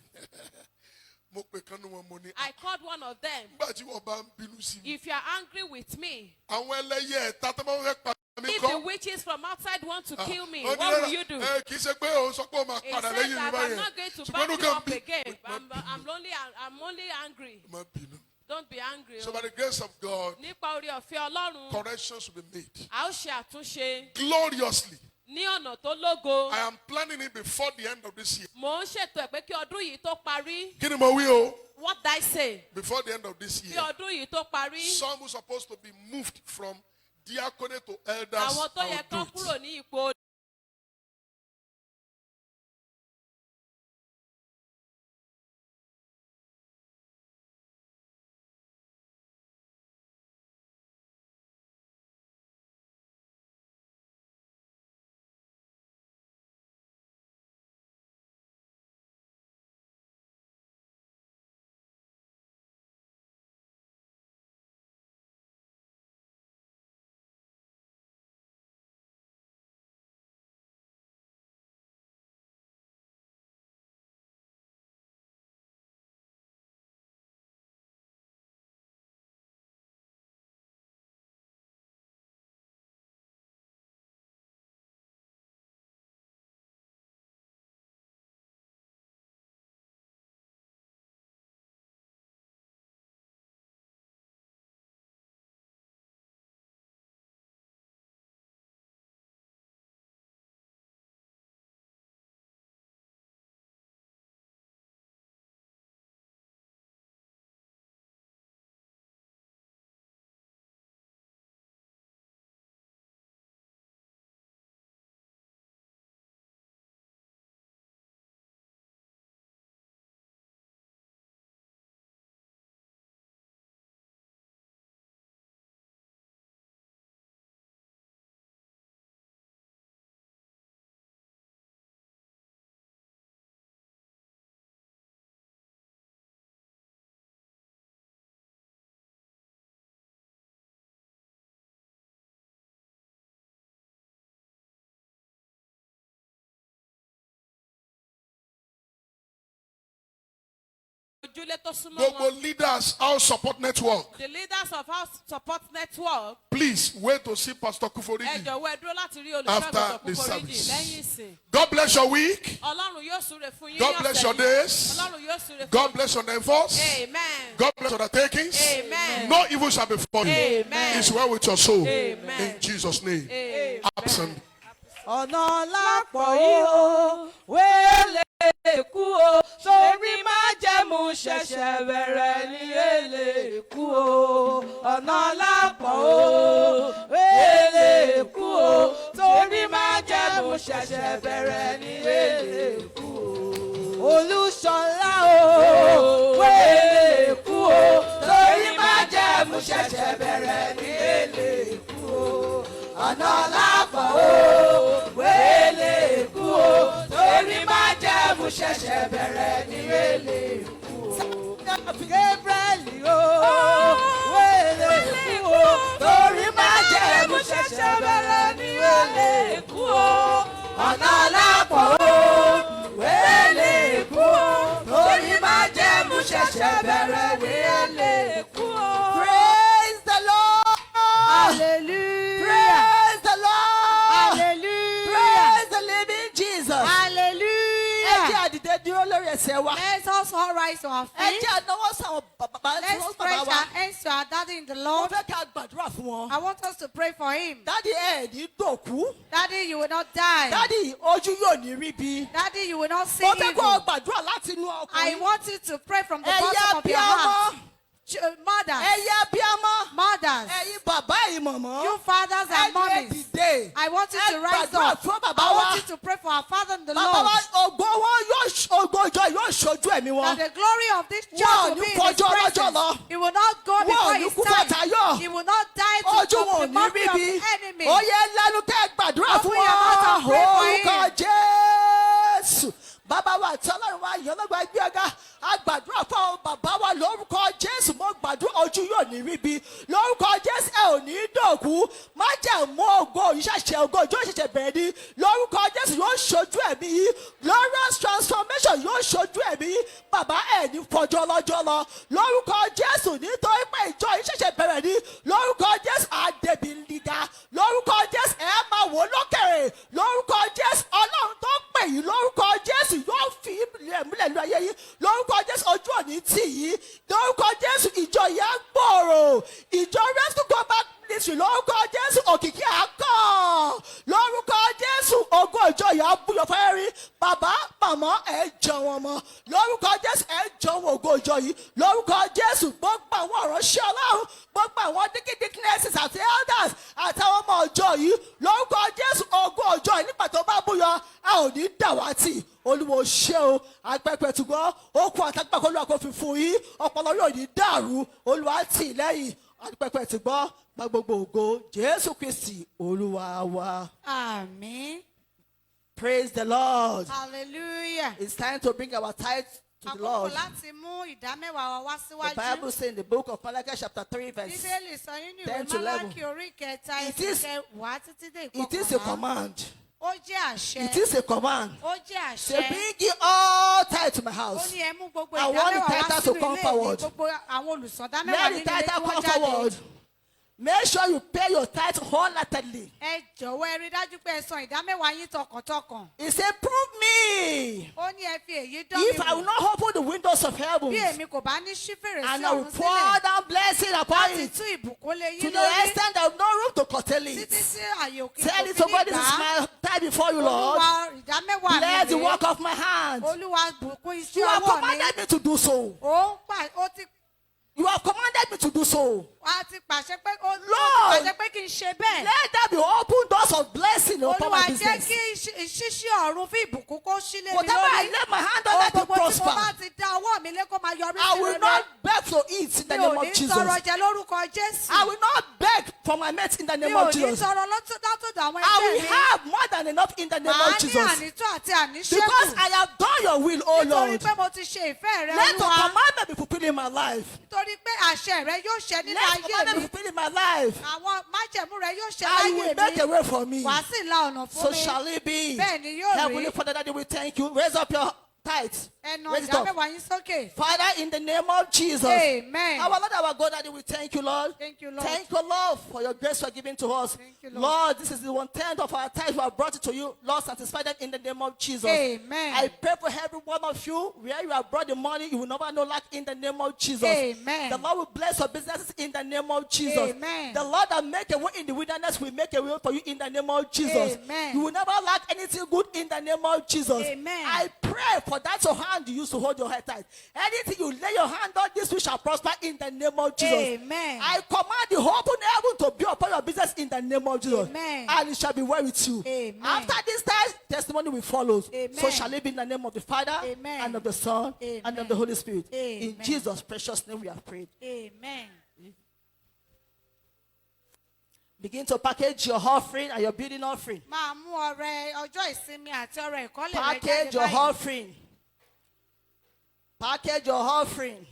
Mo pe kánú wọn mo ní. I called one of them. Nígbà tí wọ́n bá ń bínú sí mi. If you are angry with me. Àwọn ẹlẹ́yẹ ẹ̀ta tó máa ń fẹ́ pa mí kọ́. If the witches from outside want to kill me, what will you do? Kì í ṣe pé òun sọ pé òun máa padà lẹ́yìn mi báyẹn. I'm not going to back you up again. I'm only angry. Má bínú. Don't be angry. So by the grace of God, nípa oore ọ̀fẹ́ Ọlọ́run, corrections will be made. A ó ṣe àtúnṣe. Gloriously. Ní ọ̀nà tó lógo. I am planning it before the end of this year. Mo ń ṣètò ẹ̀ pé kí ọdún yìí tó parí. Kí ni mo wí o? What did I say? Before the end of this year. Kí ọdún yìí tó parí. Some who are supposed to be moved from diaconate to elders. Àwọn tó yẹ kán kúrò ní ipò Global Leaders House Support Network. The leaders of House Support Network. Please wait to see Pastor Kuforiji after the service. God bless your week. God bless your days. God bless your endeavors. Amen. God bless your undertakings. Amen. No evil shall befall you. Amen. It's well with your soul. Amen. In Jesus' name. Amen. Absent. Ọ̀nà lápọ̀ yìí o, wẹ́lẹ̀ kú o, torí májẹ̀mú ṣẹ̀ṣẹ̀ bẹ̀rẹ̀ ní èlé kú o. Ọ̀nà lápọ̀ o, wẹ́lẹ̀ kú o, torí májẹ̀mú ṣẹ̀ṣẹ̀ bẹ̀rẹ̀ ní èlé kú o. Olúṣọlá o, wẹ́lẹ̀ kú o, torí májẹ̀mú ṣẹ̀ṣẹ̀ bẹ̀rẹ̀ ní èlé kú o. Ọ̀nà lápọ̀ o, wẹ́lẹ̀ kú o, torí májẹ̀mú ṣẹ̀ṣẹ̀ bẹ̀rẹ̀ ní wẹ́lẹ̀ kú o. Gabriel o, wẹ́lẹ̀ kú o, torí májẹ̀mú ṣẹ̀ṣẹ̀ bẹ̀rẹ̀ ní wẹ́lẹ̀ kú o. Ọ̀nà lápọ̀ o, wẹ́lẹ̀ kú o, torí májẹ̀mú ṣẹ̀ṣẹ̀ bẹ̀rẹ̀ ní wẹ́lẹ̀ kú o. Praise the Lord. Hallelujah. Praise the Lord. Hallelujah. Praise the living Jesus. Hallelujah. Let's also all rise to our feet. Let's stretch our hands to our daddy in the Lord. I want us to pray for him. Daddy, you will not die. Daddy, you will not see evil. I want you to pray from the bottom of your heart. Mothers, you fathers and mommies, I want you to rise up. I want you to pray for our Father in the Lord. That the glory of this church will be in his presence. He will not go before his time. He will not die to the mockery of the enemy. Open your mouth and pray for him. Bàbá wa àti Ọlọ́run wa yọ̀ lọ́gbà ẹgbẹ́ ọ̀gá agbàdúrà fún àwọn bàbá wa lórúkọ Jésù mo gbàdúrà ojú yóò ní rí bí lórúkọ Jésù ẹ ò ní dòkú má jẹ́ mú ògo ìṣẹ̀ṣẹ̀ ògo ìjọ ìṣẹ̀ṣẹ̀ bẹ̀rẹ̀ ní lórúkọ Jésù yóò ṣojú ẹ̀mí yìí glorious transformation yóò ṣojú ẹ̀mí yìí bàbá ẹ̀ ní fọjọ́ lọ́jọ́ lọ lórúkọ Jésù nítorí pé ìjọ ìṣẹ̀ṣẹ̀ bẹ̀rẹ̀ ní lórúkọ Jésù àdèbí líga lórúkọ Jésù ẹ máa wò lókèrè lórúkọ Jésù Ọlọ́run tó pè yìí lórúkọ Jésù yóò fi múlẹ̀ lu ayé yìí lórúkọ Jésù ojú òní tì yìí lórúkọ Jésù ìjọ yẹn á gbòòrò ìjọ Rescue Global Ministry lórúkọ Jésù òkìkí àkọ́ lórúkọ Jésù ògo ìjọ yẹn á búyọ fẹ́ rí bàbá màmá ẹ̀ jọ wọn mọ́ lórúkọ Jésù ẹ̀ jọ wọn ògo ìjọ yìí lórúkọ Jésù gbogbo àwọn ọ̀rọ̀ ṣẹ́ Ọlọ́run gbogbo àwọn dicknesses àti elders àtàwọn ọmọ ọjọ́ yìí lórúkọ Jésù ògo ìjọ yìí nígbà tó bá búyọ a ò ní dàwátì Olúwo ṣé o agbẹ́pẹ́ tùgbọ́ okùn àtàgbà kó lóra kó fi fún yín ọpọlọ yóò ní dàrú Olúwa tì lẹ́yìn agbẹ́pẹ́ tùgbọ́ gba gbogbo ògo Jésù Kristi Olúwa wa. Àmín. Praise the Lord. Hallelujah. It's time to bring our tithes to the Lord. The Bible says in the book of Malachi chapter 3 verse 10 to 11. It is a command. It is a command. Say, bring ye all tithe to my house. I want the tithe to come forward. Let the tithe come forward. Make sure you pay your tithe wholeheartedly. He said, prove me. If I will not open the windows of heaven and I will pour down blessing upon it to the extent there is no room to curtail it. Tell it, somebody, this is my tithe before you, Lord. Bless the work of my hands. You have commanded me to do so. You have commanded me to do so. Lord, let there be open doors of blessing upon my business. Whatever I lay my hand on, let it prosper. I will not beg to eat in the name of Jesus. I will not beg for my mates in the name of Jesus. I will have more than enough in the name of Jesus. Because I have done your will, O Lord. Let your commandment be fulfilled in my life. Let your commandment be fulfilled in my life. I will make a way for me. So shall it be. Heavenly Father, Daddy, we thank you. Raise up your tithes. Father, in the name of Jesus. Amen. Our Lord, our God, Daddy, we thank you, Lord. Thank you, Lord. Thank you, Lord, for your grace you are giving to us. Thank you, Lord. Lord, this is the 1/10 of our tithe we have brought it to you. Lord, satisfy them in the name of Jesus. Amen. I pray for every one of you, where you have brought the money, you will never know lack in the name of Jesus. Amen. The Lord will bless your businesses in the name of Jesus. Amen. The Lord that make a way in the wilderness will make a way for you in the name of Jesus. Amen. You will never lack anything good in the name of Jesus. Amen. I pray for that your hand you used to hold your head tight. Anything you lay your hand on, this we shall prosper in the name of Jesus. Amen. I command the open heaven to be upon your business in the name of Jesus. Amen. And it shall be well with you. Amen. After this time, testimony will follow. Amen. So shall it be in the name of the Father, Amen. and of the Son, Amen. and of the Holy Spirit. Amen. In Jesus' precious name we have prayed. Amen. Begin to package your offering and your building offering. Package your offering. Package your offering.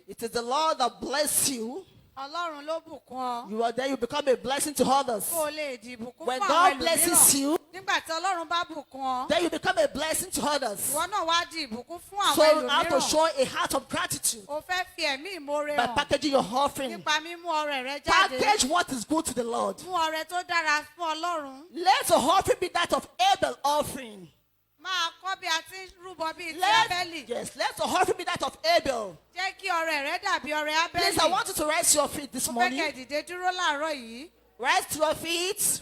It is the Lord that bless you. You are there, you become a blessing to others. When God blesses you, then you become a blessing to others. So you have to show a heart of gratitude by packaging your offering. Package what is good to the Lord. Let your offering be that of Abel offering. Let your offering be that of Abel. Please, I want you to rise to your feet this morning. Rise to your feet.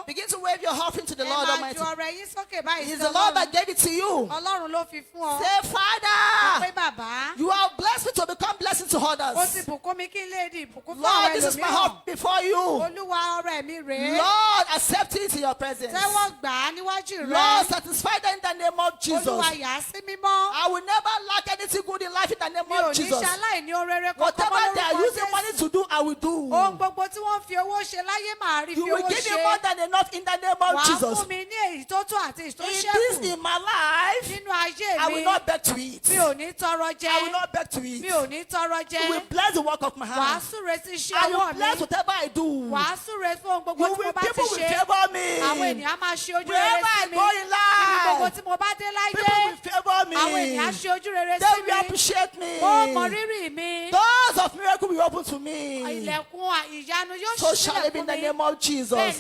Begin to wave your offering to the Lord Almighty. It is the Lord that gave it to you. Say, Father, you have blessed me to become blessing to others. Lord, this is my heart before you. Lord, accept it in your presence. Lord, satisfy them in the name of Jesus. I will never lack anything good in life in the name of Jesus. Whatever they are using money to do, I will do. You will give me more than enough in the name of Jesus. In this, in my life, I will not beg to eat. I will not beg to eat. You will bless the work of my hands. I will bless whatever I do. People will favor me. Wherever I go in life, people will favor me. They will appreciate me. Doors of miracle will open to me. So shall it be in the name of Jesus. Our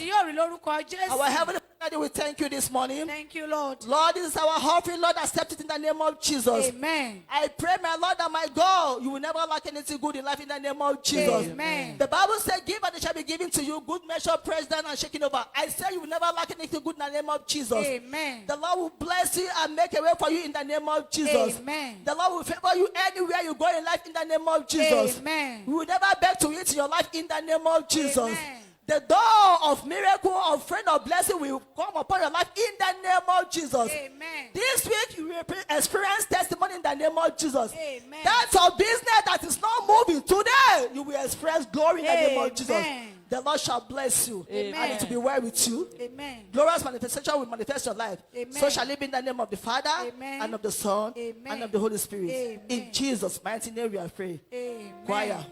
Heavenly Father, we thank you this morning. Thank you, Lord. Lord, this is our offering. Lord, accept it in the name of Jesus. Amen. I pray, my Lord and my God, you will never lack anything good in life in the name of Jesus. Amen. The Bible says, give and it shall be given to you. Good measure, pressed down and shaken over. I say you will never lack anything good in the name of Jesus. Amen. The Lord will bless you and make a way for you in the name of Jesus. Amen. The Lord will favor you anywhere you go in life in the name of Jesus. Amen. You will never beg to eat in your life in the name of Jesus. Amen. The door of miracle, of friend, of blessing will come upon your life in the name of Jesus. Amen. This week you will experience testimony in the name of Jesus. Amen. That's your business that is not moving. Today you will experience glory in the name of Jesus. The Lord shall bless you. Amen. And it will be well with you. Amen. Glorious manifestation will manifest your life. Amen. So shall it be in the name of the Father, Amen, and of the Son, Amen, and of the Holy Spirit. Amen. In Jesus' mighty name we are praying. Choir.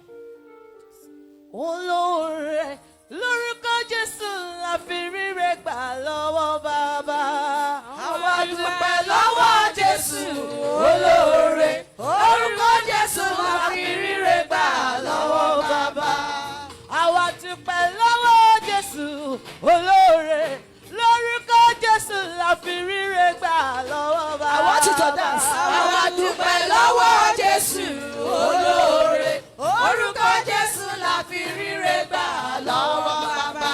Olóore lórúkọ Jésù la fi ríre gbà lọ́wọ́ bàbá. Àwa dúpẹ́ lọ́wọ́ Jésù olóore. Lórúkọ Jésù la fi ríre gbà lọ́wọ́ bàbá. Àwa dúpẹ́ lọ́wọ́ Jésù olóore. Lórúkọ Jésù la fi ríre gbà lọ́wọ́ bàbá. I want you to dance. Àwa dúpẹ́ lọ́wọ́ Jésù olóore. Orúkọ Jésù la fi ríre gbà lọ́wọ́ bàbá.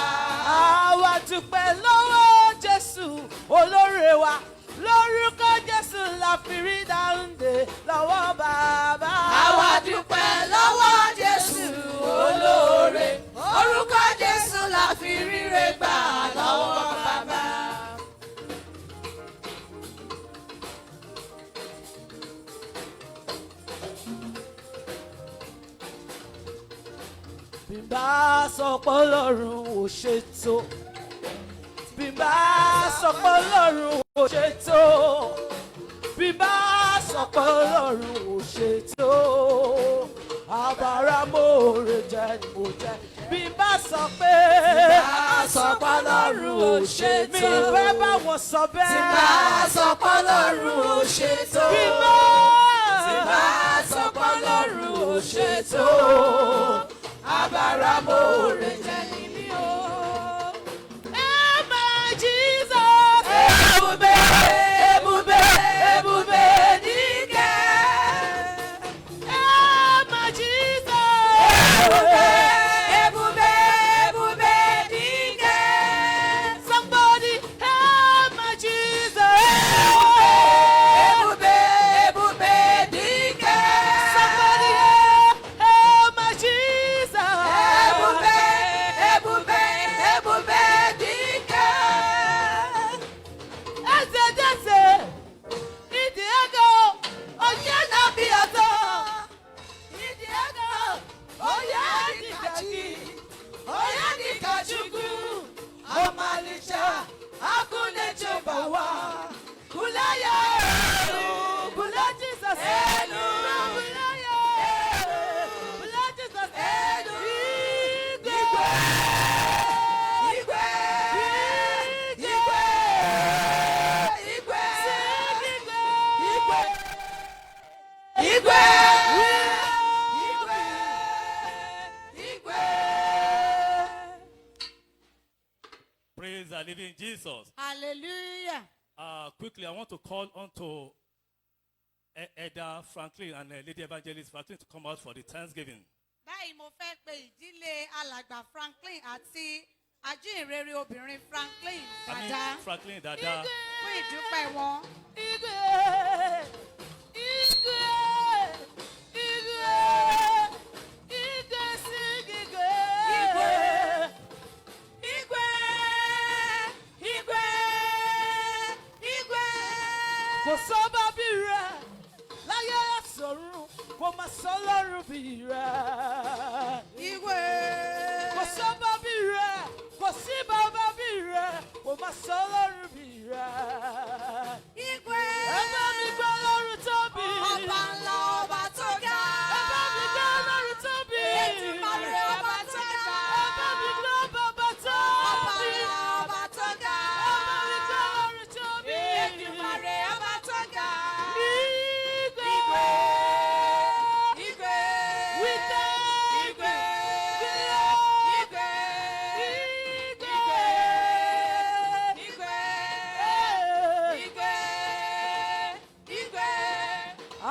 Àwa dúpẹ́ lọ́wọ́ Jésù olóore wa. Lórúkọ Jésù la fi rí dáhùndé lọ́wọ́ bàbá. Àwa dúpẹ́ lọ́wọ́ Jésù olóore. Orúkọ Jésù la fi ríre gbà lọ́wọ́ bàbá. Bí n bá sọ pé Ọlọ́run ò ṣètò, bí n bá sọ pé Ọlọ́run ò ṣètò, bí n bá sọ pé Ọlọ́run ò ṣètò, àbáramóore jẹ́ ni mo jẹ́. Bí n bá sọ pé, bí n bá sọ pé Ọlọ́run ò ṣètò. Mi fẹ́ bá wọn sọ bẹ́ẹ̀. Tí bá sọ pé Ọlọ́run ò ṣètò. Tí bá sọ pé Ọlọ́run ò ṣètò. Abáramóore jẹ́ níbí o. Jesus. Ebube, ebube, ebube níkẹ́. Jesus. Ebube, ebube níkẹ́. Somebody help my Jesus. Ebube, ebube níkẹ́. Somebody help my Jesus. Ebube, ebube, ebube níkẹ́. Eze, ìdí ego, onye na-abị ọzọ. Ìdí ego, onye dịka chi, onye dịka Chukwu, ọmalịcha, akụ na-echeba ụwa. Kụla ya elu, Bụla Jesus elu, bụla ya bụla Jesus elu, igwe igwe, igwe, igwe, igwe, igwe, igwe, igwe. Praise the living Jesus. Hallelujah. Quickly, I want to call on to Elder Franklin and Lady Evangelist Franklin to come out for the Thanksgiving. Báyìí mo fẹ́ pe ìdílé alàgbà Franklin àti ajínrere obìnrin Franklin Dada Franklin Dada. fún ìdúpẹ́ wọn. Igwe sing igwe. Igwe, igwe, igwe. Kò sọ́ba bí rẹ̀ láyé sọ̀run, kò má sọ lọ́run bí rẹ̀. Igwe. Kò sọ́ba bí rẹ̀, kò sí bàbá bí rẹ̀, kò má sọ lọ́run bí rẹ̀. Igwe. Ẹ bá mi gbọ́ lọ́run tóbi. Ọba ńlá, ọba tó ga. Ẹ bá mi gbọ́ lọ́run tóbi. Ètùmàrè, ọba tó ga. Ẹ bá mi gbọ́ bàbá Ọba tóbi. ńlá, ọba tó ga. Ẹ bá mi gbọ́ lọ́run tóbi. Ètùmàrè, ọba tó ga. Igwe. Igwe. We thank Igwe. you. Igwe. Igwe. Igwe. Hey. Igwe. Igwe. I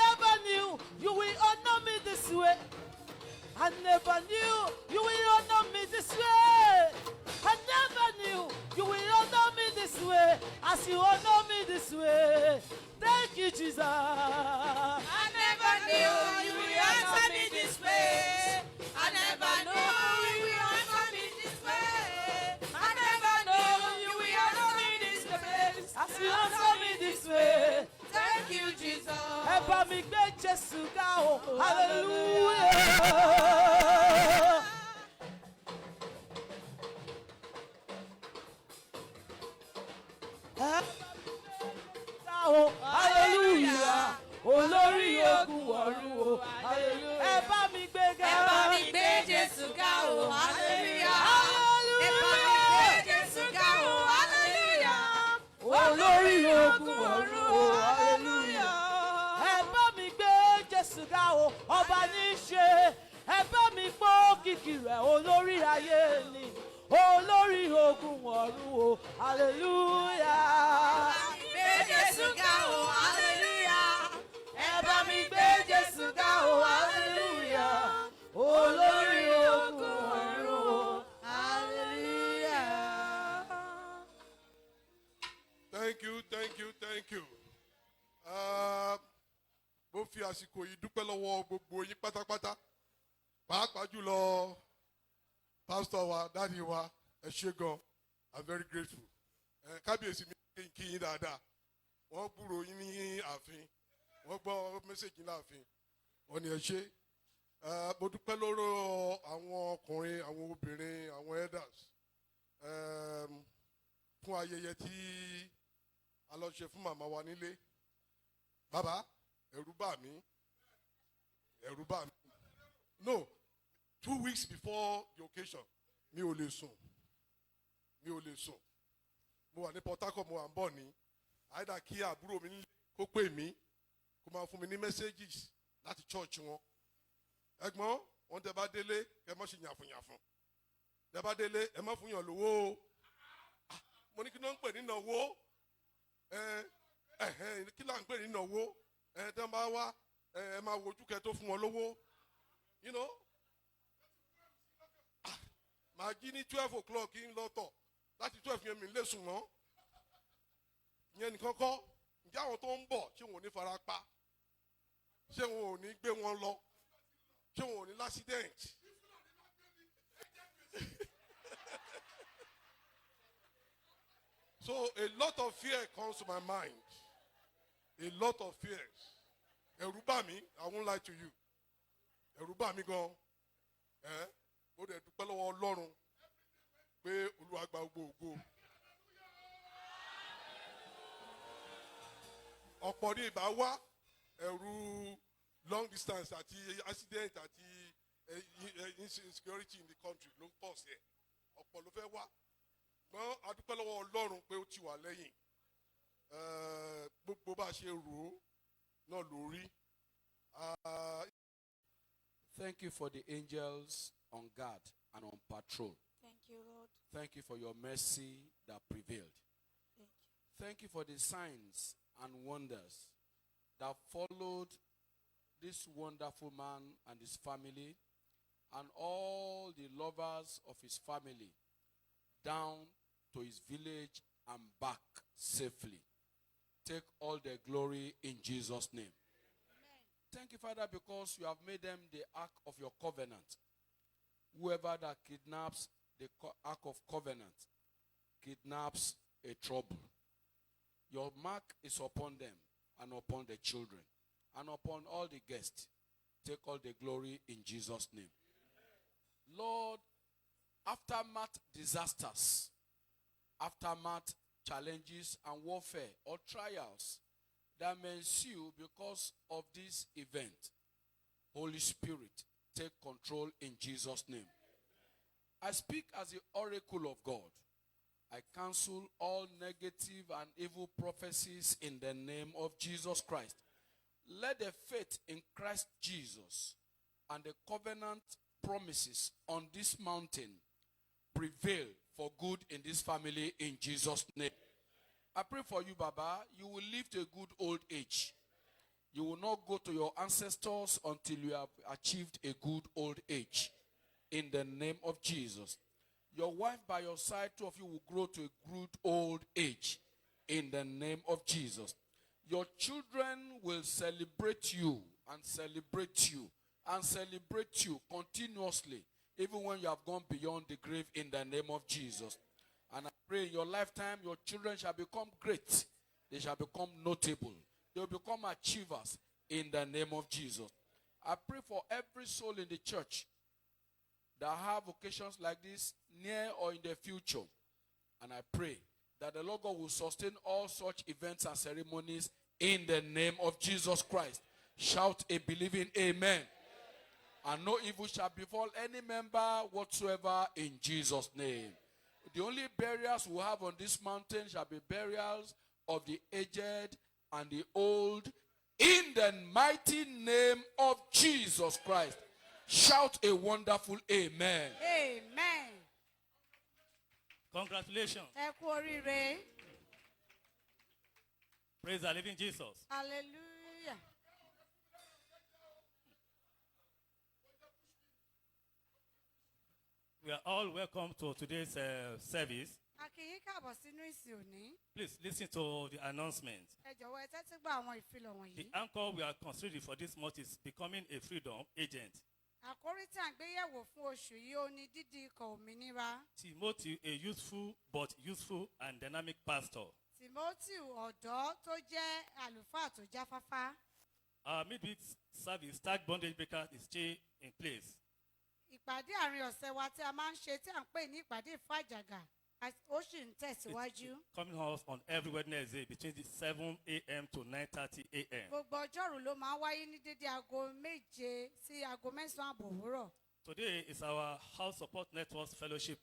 never knew you will honor me this way. I never knew you will honor me this way. I never knew you will honor me this way as you honor me this way. Thank you, Jesus. I never knew you would answer me this way. I never knew you would answer me this way. I never knew you would answer me this way. As you answer me this way. Thank you, Jesus. Ẹ bá mi gbé Jésù ga o. Hallelujah. Hallelujah. Olórí ogun ọ̀run o. Hallelujah. Ẹ bá mi gbé ga. Ẹ bá mi gbé Jésù ga o. Hallelujah. Ẹ bá mi gbé Jésù ga o. Hallelujah. Olórí ogun ọ̀run o. Hallelujah. Ẹ bá mi gbé Jésù ga o. Ọba ní í ṣe. Ẹ bá mi gbọ́ kìkì rẹ̀ olórí ayé ni. Olórí ogun ọ̀run o. Hallelujah. Gbé Jésù ga o. Hallelujah. Ẹ bá mi gbé Jésù ga o. Hallelujah. Olórí ogun ọ̀run o. Hallelujah. Thank you, thank you, thank you. Mo fi àsìkò yìí dúpẹ́ lọ́wọ́ gbogbo yín pátápátá. Pàápàá jùlọ pásítọ̀ wa, dáàdi wa, ẹ ṣé gan. I'm very grateful. Kábíyèsí mi kí yín dáadáa. Wọ́n gbúrò yín ní ààfin. Wọ́n gbọ́ mẹ́sẹ̀gì láàfin. Wọ́n ní ẹ ṣé. Mo dúpẹ́ lọ́rọ̀ àwọn ọkùnrin, àwọn obìnrin, àwọn elders. Fún ayẹyẹ tí a lọ ṣe fún màmá wa nílé. Bàbá, ẹ̀rù bà mí. Ẹ̀rù bà mí. No, 2 weeks before the occasion, mi ò lè sùn. mi ò lè sùn mo wà ní Port Harcourt mo wà ń bọ̀ ní àìdá kí àbúrò mi kó pè mí kó máa fún mi ní messages láti church wọn ẹ̀gbọ́n wọn tẹ́ bá délé kẹ́ mọ́ ṣe yàfùnyàfùn tẹ́ bá délé ẹ má fún yàn lówó o mo ní kí ló ń pè ní ìnáwó kí là ń pè ní ìnáwó tẹ́ ń bá wá ẹ máa wojú kẹ́ tó fún wọn lówó you know màá jí ní 12 o'clock kí n lọ tọ̀ láti 12 yẹn mi lè sùn mọ́ ìyẹn nìkan kọ́ ǹjẹ́ àwọn tó ń bọ̀ ṣé wọn ò ní fara pa ṣé wọn ò ní gbé wọn lọ ṣé wọn ò ní l'accident. So a lot of fear comes to my mind. A lot of fears. Ẹ̀rù bà mí, I won't lie to you. Ẹ̀rù bà mí gan. Ó dẹ̀ dúpẹ́ lọ́wọ́ Ọlọ́run pé Olúwa gba gbogbo ògo. Ọ̀pọ̀ ní ìbá wá ẹ̀rù long distance àti accident àti insecurity in the country ló ń pọ̀ sí ẹ̀. Ọ̀pọ̀ ló fẹ́ wá. Gbọ́n a dúpẹ́ lọ́wọ́ Ọlọ́run pé ó ti wà lẹ́yìn. Gbogbo bá a ṣe rò ó náà lórí. Thank you for the angels on guard and on patrol. Thank you, Lord. Thank you for your mercy that prevailed. Thank you. Thank you for the signs and wonders that followed this wonderful man and his family and all the lovers of his family down to his village and back safely. Take all the glory in Jesus' name. Amen. Thank you, Father, because you have made them the ark of your covenant. Whoever that kidnaps the ark of covenant kidnaps a trouble. Your mark is upon them and upon the children and upon all the guests. Take all the glory in Jesus' name. Amen. Lord, aftermath disasters, aftermath challenges and warfare or trials that may ensue because of this event, Holy Spirit, take control in Jesus' name. I speak as the oracle of God. I cancel all negative and evil prophecies in the name of Jesus Christ. Let the faith in Christ Jesus and the covenant promises on this mountain prevail for good in this family in Jesus' name. I pray for you, Baba. You will live to a good old age. You will not go to your ancestors until you have achieved a good old age. In the name of Jesus. Your wife by your side, two of you will grow to a good old age. In the name of Jesus. Your children will celebrate you and celebrate you and celebrate you continuously, even when you have gone beyond the grave in the name of Jesus. And I pray in your lifetime, your children shall become great. They shall become notable. They will become achievers in the name of Jesus. I pray for every soul in the church that have occasions like this near or in the future. And I pray that the Lord God will sustain all such events and ceremonies in the name of Jesus Christ. Shout a believing amen. And no evil shall befall any member whatsoever in Jesus' name. The only burials we have on this mountain shall be burials of the aged and the old in the mighty name of Jesus Christ. Shout a wonderful amen. Amen. Congratulations. Ẹ kú oríire. Praise the living Jesus. Hallelujah. We are all welcome to today's service. A kí yín káàbọ̀ sínú ìsìn òní. Please listen to the announcement. Ẹ jọ̀wọ́ ẹ tẹ́tí gbọ́ àwọn ìfilọ̀ wọ̀nyí. The anchor we are considering for this month is becoming a freedom agent. Àkórí tí à ń gbéyẹ̀wò fún oṣù yìí ó ní dídi ikọ̀ òmìnira. Timothy, a youthful but useful and dynamic pastor. Timothy ọ̀dọ́ tó jẹ́ àlùfáà tó jáfáfá. Our midweek service, Start Bondage Breaker, is still in place. Ìpàdé àárín ọ̀sẹ̀ wa tí a máa ń ṣe tí à ń pè ní ìpàdé ìfàjàgà ó sì ń tẹ̀síwájú. Coming house on every Wednesday between 7 a.m. to 9:30 a.m. Gbogbo ọjọ́rú ló máa ń wáyé ní dédé aago 7 sí aago 9 àbọ̀ òwúrọ̀. Today is our House Support Network Fellowship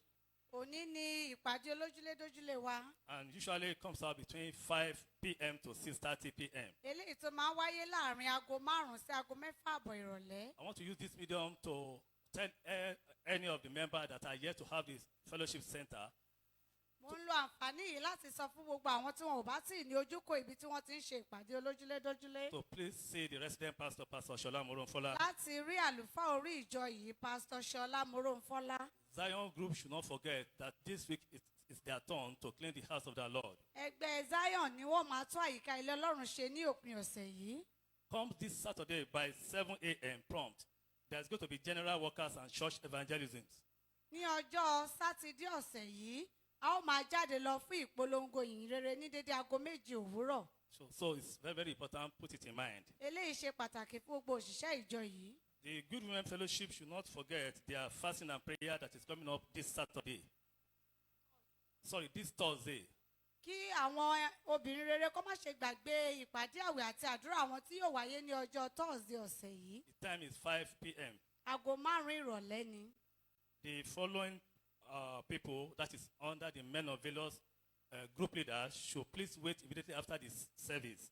Òní ni ìpàdé olójúlé-dójúlé wa. And usually it comes out between 5 p.m. to 6:30 p.m. Eléyìí tó máa ń wáyé láàrin aago 5 sí aago 6 àbọ̀ ìrọ̀lẹ́. I want to use this medium to tell any of the members that are yet to have this fellowship center. Mo ń lo àǹfààní yìí láti sọ fún gbogbo àwọn tí wọn ò bá tíì ní ojúkò ibi tí wọ́n ti ń ṣe ìpàdé olójúlé-dójúlé. So please see the resident pastor, Pastor Shola Moronfola. Láti rí àlùfáà orí ìjọ yìí, Pastor Ṣọlá Moronfola. Zion Group should not forget that this week is their turn to clean the house of the Lord. Ẹgbẹ́ Zion ni wọ́n máa tún àyíká ilé Ọlọ́run ṣe ní òpin ọ̀sẹ̀ yìí. Come this Saturday by 7 a.m. prompt. There's going to be general workers and church evangelism. Ní ọjọ́ Sátidé ọ̀sẹ̀ yìí, a ó máa jáde lọ fún ìpolongo ìyìn rere ní dédé aago 7 òwúrọ̀. So it's very, very important. Put it in mind. Eléyìí ṣe pàtàkì fún gbogbo òṣìṣẹ́ ìjọ yìí. The Good Women Fellowship should not forget their fasting and prayer that is coming up this Saturday. Sorry, this Thursday. Kí àwọn obìnrin rere kó má ṣe gbàgbé ìpàdé àwẹ̀ àti àdúrà wọn tí yóò wáyé ní ọjọ́ Thursday ọ̀sẹ̀ yìí. The time is 5 p.m. Aago 5 ìrọ̀lẹ́ ni. The following people that is under the Men of Velos group leaders should please wait immediately after this service.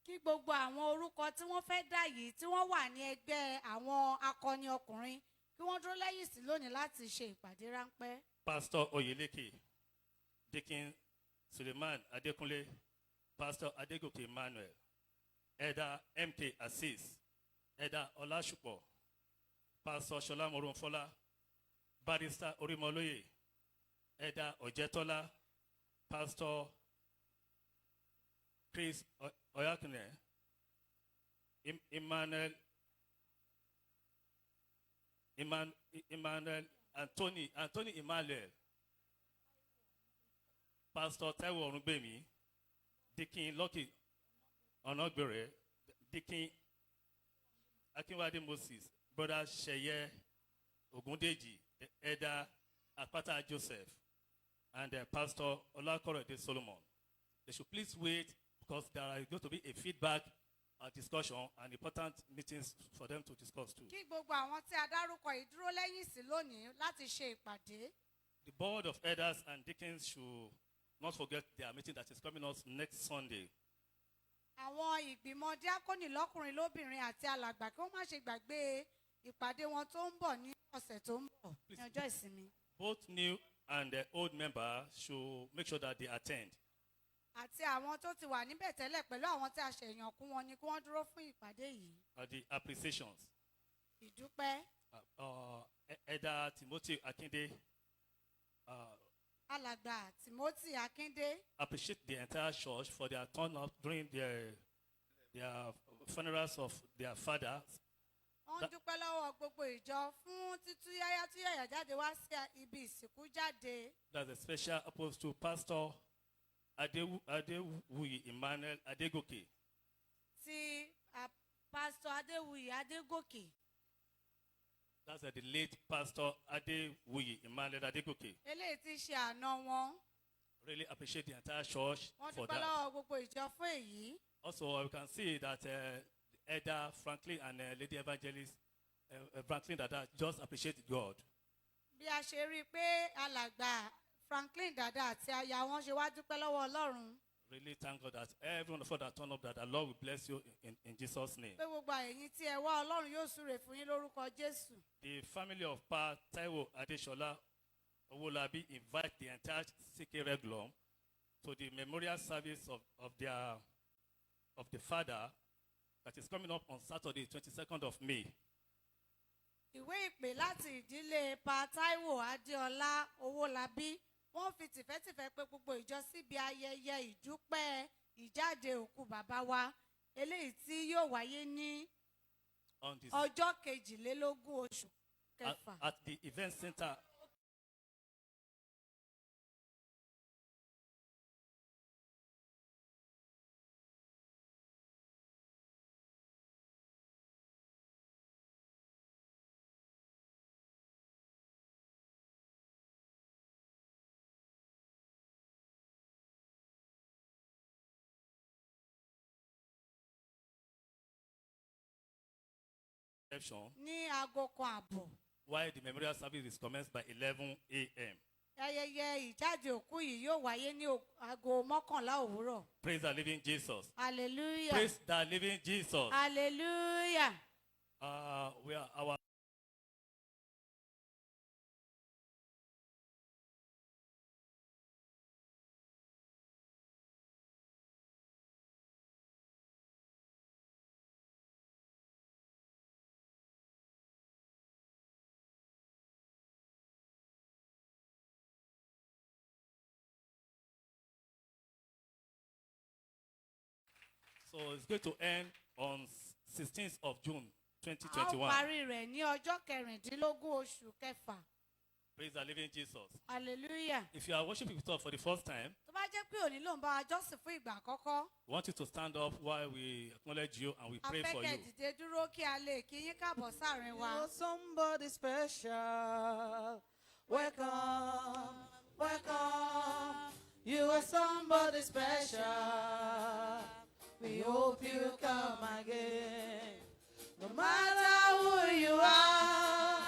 Kí gbogbo àwọn orúkọ tí wọ́n fẹ́ dà yìí tí wọ́n wà ní ẹgbẹ́ àwọn akọni ọkùnrin kí wọ́n dúró lẹ́yìn sí lónìí láti ṣe ìpàdé ráńpẹ́. Pastor Oyeleke, Deacon Suleiman Adekunle, Pastor Adegoke Emmanuel, Elder MK Assis, Elder Olasupo, Pastor Shola Moronfola, Barrister Orimoloye, Elder Ojetola, Pastor Chris Oyakune, Emmanuel Anthony Emmanuel, Pastor Taiwo Orugbemi, Deacon Lucky Onogbere, Deacon Akinwade Moses, Brother Sheye Ogundeji, Elder Apata Joseph, and Pastor Olakorede Solomon. They should please wait because there is going to be a feedback, a discussion, and important meetings for them to discuss too. Kí gbogbo àwọn tí a dárúkọ yìí dúró lẹ́yìn sí lónìí láti ṣe ìpàdé. The board of elders and deacons should not forget their meeting that is coming up next Sunday. Àwọn ìgbìmọ̀ díákónì lọ́kùnrin lóbìnrin àti alàgbà kí wọ́n má ṣe gbàgbé ìpàdé wọn tó ń bọ̀ ní ọ̀sẹ̀ tó ń bọ̀ ní ọjọ́ ìsinmi. Both new and old members should make sure that they attend. Àti àwọn tó ti wà níbẹ̀ tẹ́lẹ̀ pẹ̀lú àwọn tí a ṣèyàn kún wọn ni kí wọ́n dúró fún ìpàdé yìí. The appreciations. Ìdúpẹ́. Elder Timothy Akinde. Alàgbà Timothy Akinde. Appreciate the entire church for their turn up during their funerals of their fathers. Wọ́n dúpẹ́ lọ́wọ́ gbogbo ìjọ fún títúyáyá jáde wá sí ibi ìsìnkú jáde. That's a special opposed to Pastor Adewuyi Emmanuel Adegoke. Ti Pastor Adewuyi Adegoke. That's the late Pastor Adewuyi Emmanuel Adegoke. Eléyìí ti ṣe àná wọn. Really appreciate the entire church for that. Wọ́n dúpẹ́ lọ́wọ́ gbogbo ìjọ fún èyí. Also, we can see that Elder Franklin and Lady Evangelist Franklin Dada just appreciate God. Bí a ṣe rí i pé alàgbà Franklin Dada àti aya wọn ṣe wá dúpẹ́ lọ́wọ́ Ọlọ́run. Really thank God that everyone of us that turn up that the Lord will bless you in Jesus' name. Pé gbogbo ẹ̀yin tí ẹ wá Ọlọ́run yóò súre fún yín lórúkọ Jésù. The family of Pa Taiwo Adeshola Owolabi invite the entire CK Regulum to the memorial service of the father that is coming up on Saturday, 22nd of May. Ìwé ìpè láti ìdílé Pa Taiwo Adéọlá Owólabí wọ́n fi tìfẹ́tìfẹ́ pé gbogbo ìjọ síbi ayẹyẹ ìdúpẹ́ ìjáde òkú bàbá wa eléyìí tí yóò wáyé ní ọjọ́ 22 oṣù kẹfà. At the event center. Ní aago kan àbọ̀. While the memorial service is commenced by 11 a.m. ayẹyẹ ìjáde òkú yìí yóò wáyé ní aago 11 òwúrọ̀. Praise the living Jesus. Hallelujah. Praise the living Jesus. Hallelujah. We are our So it's going to end on 16th of June, 2021. Praise the living Jesus. Hallelujah. If you are worshiping with us for the first time, we want you to stand up while we acknowledge you and we pray for you. You're somebody special. Welcome, welcome. You are somebody special. We hope you come again. No matter who you are,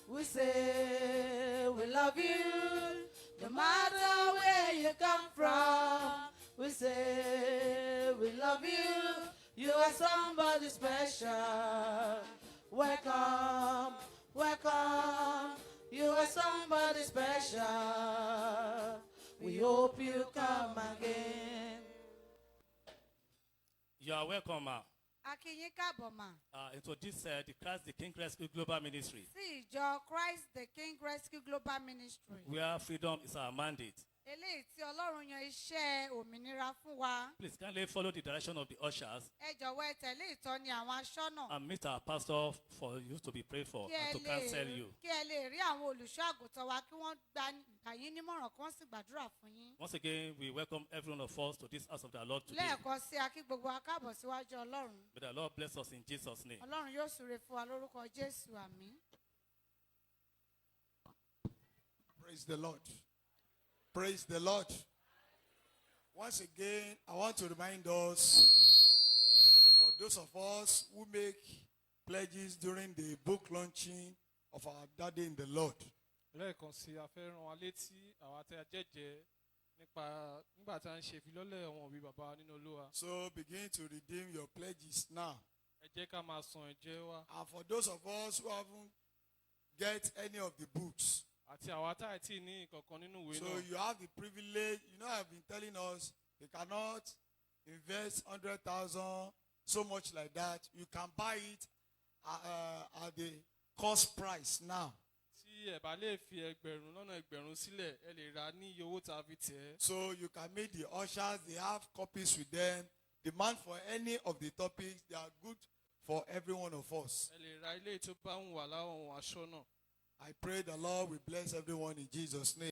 we say we love you. No matter where you come from, we say we love you. You are somebody special. Welcome, welcome. You are somebody special. We hope you come again. You are welcome, ma. Into this, the Christ the King Rescue Global Ministry. Christ the King Rescue Global Ministry. Where freedom is our mandate. Please kindly follow the direction of the ushers and meet our pastor for you to be prayed for and to counsel you. Once again, we welcome every one of us to this house of the Lord today. May the Lord bless us in Jesus' name. Praise the Lord. Praise the Lord. Once again, I want to remind us, for those of us who make pledges during the book launching of our Daddy in the Lord. So begin to redeem your pledges now. And for those of us who haven't get any of the books, so you have the privilege. You know, I've been telling us you cannot invest 100,000 so much like that. You can buy it at the cost price now. So you can meet the ushers. They have copies with them. Demand for any of the topics. They are good for every one of us. I pray the Lord will bless everyone in Jesus' name.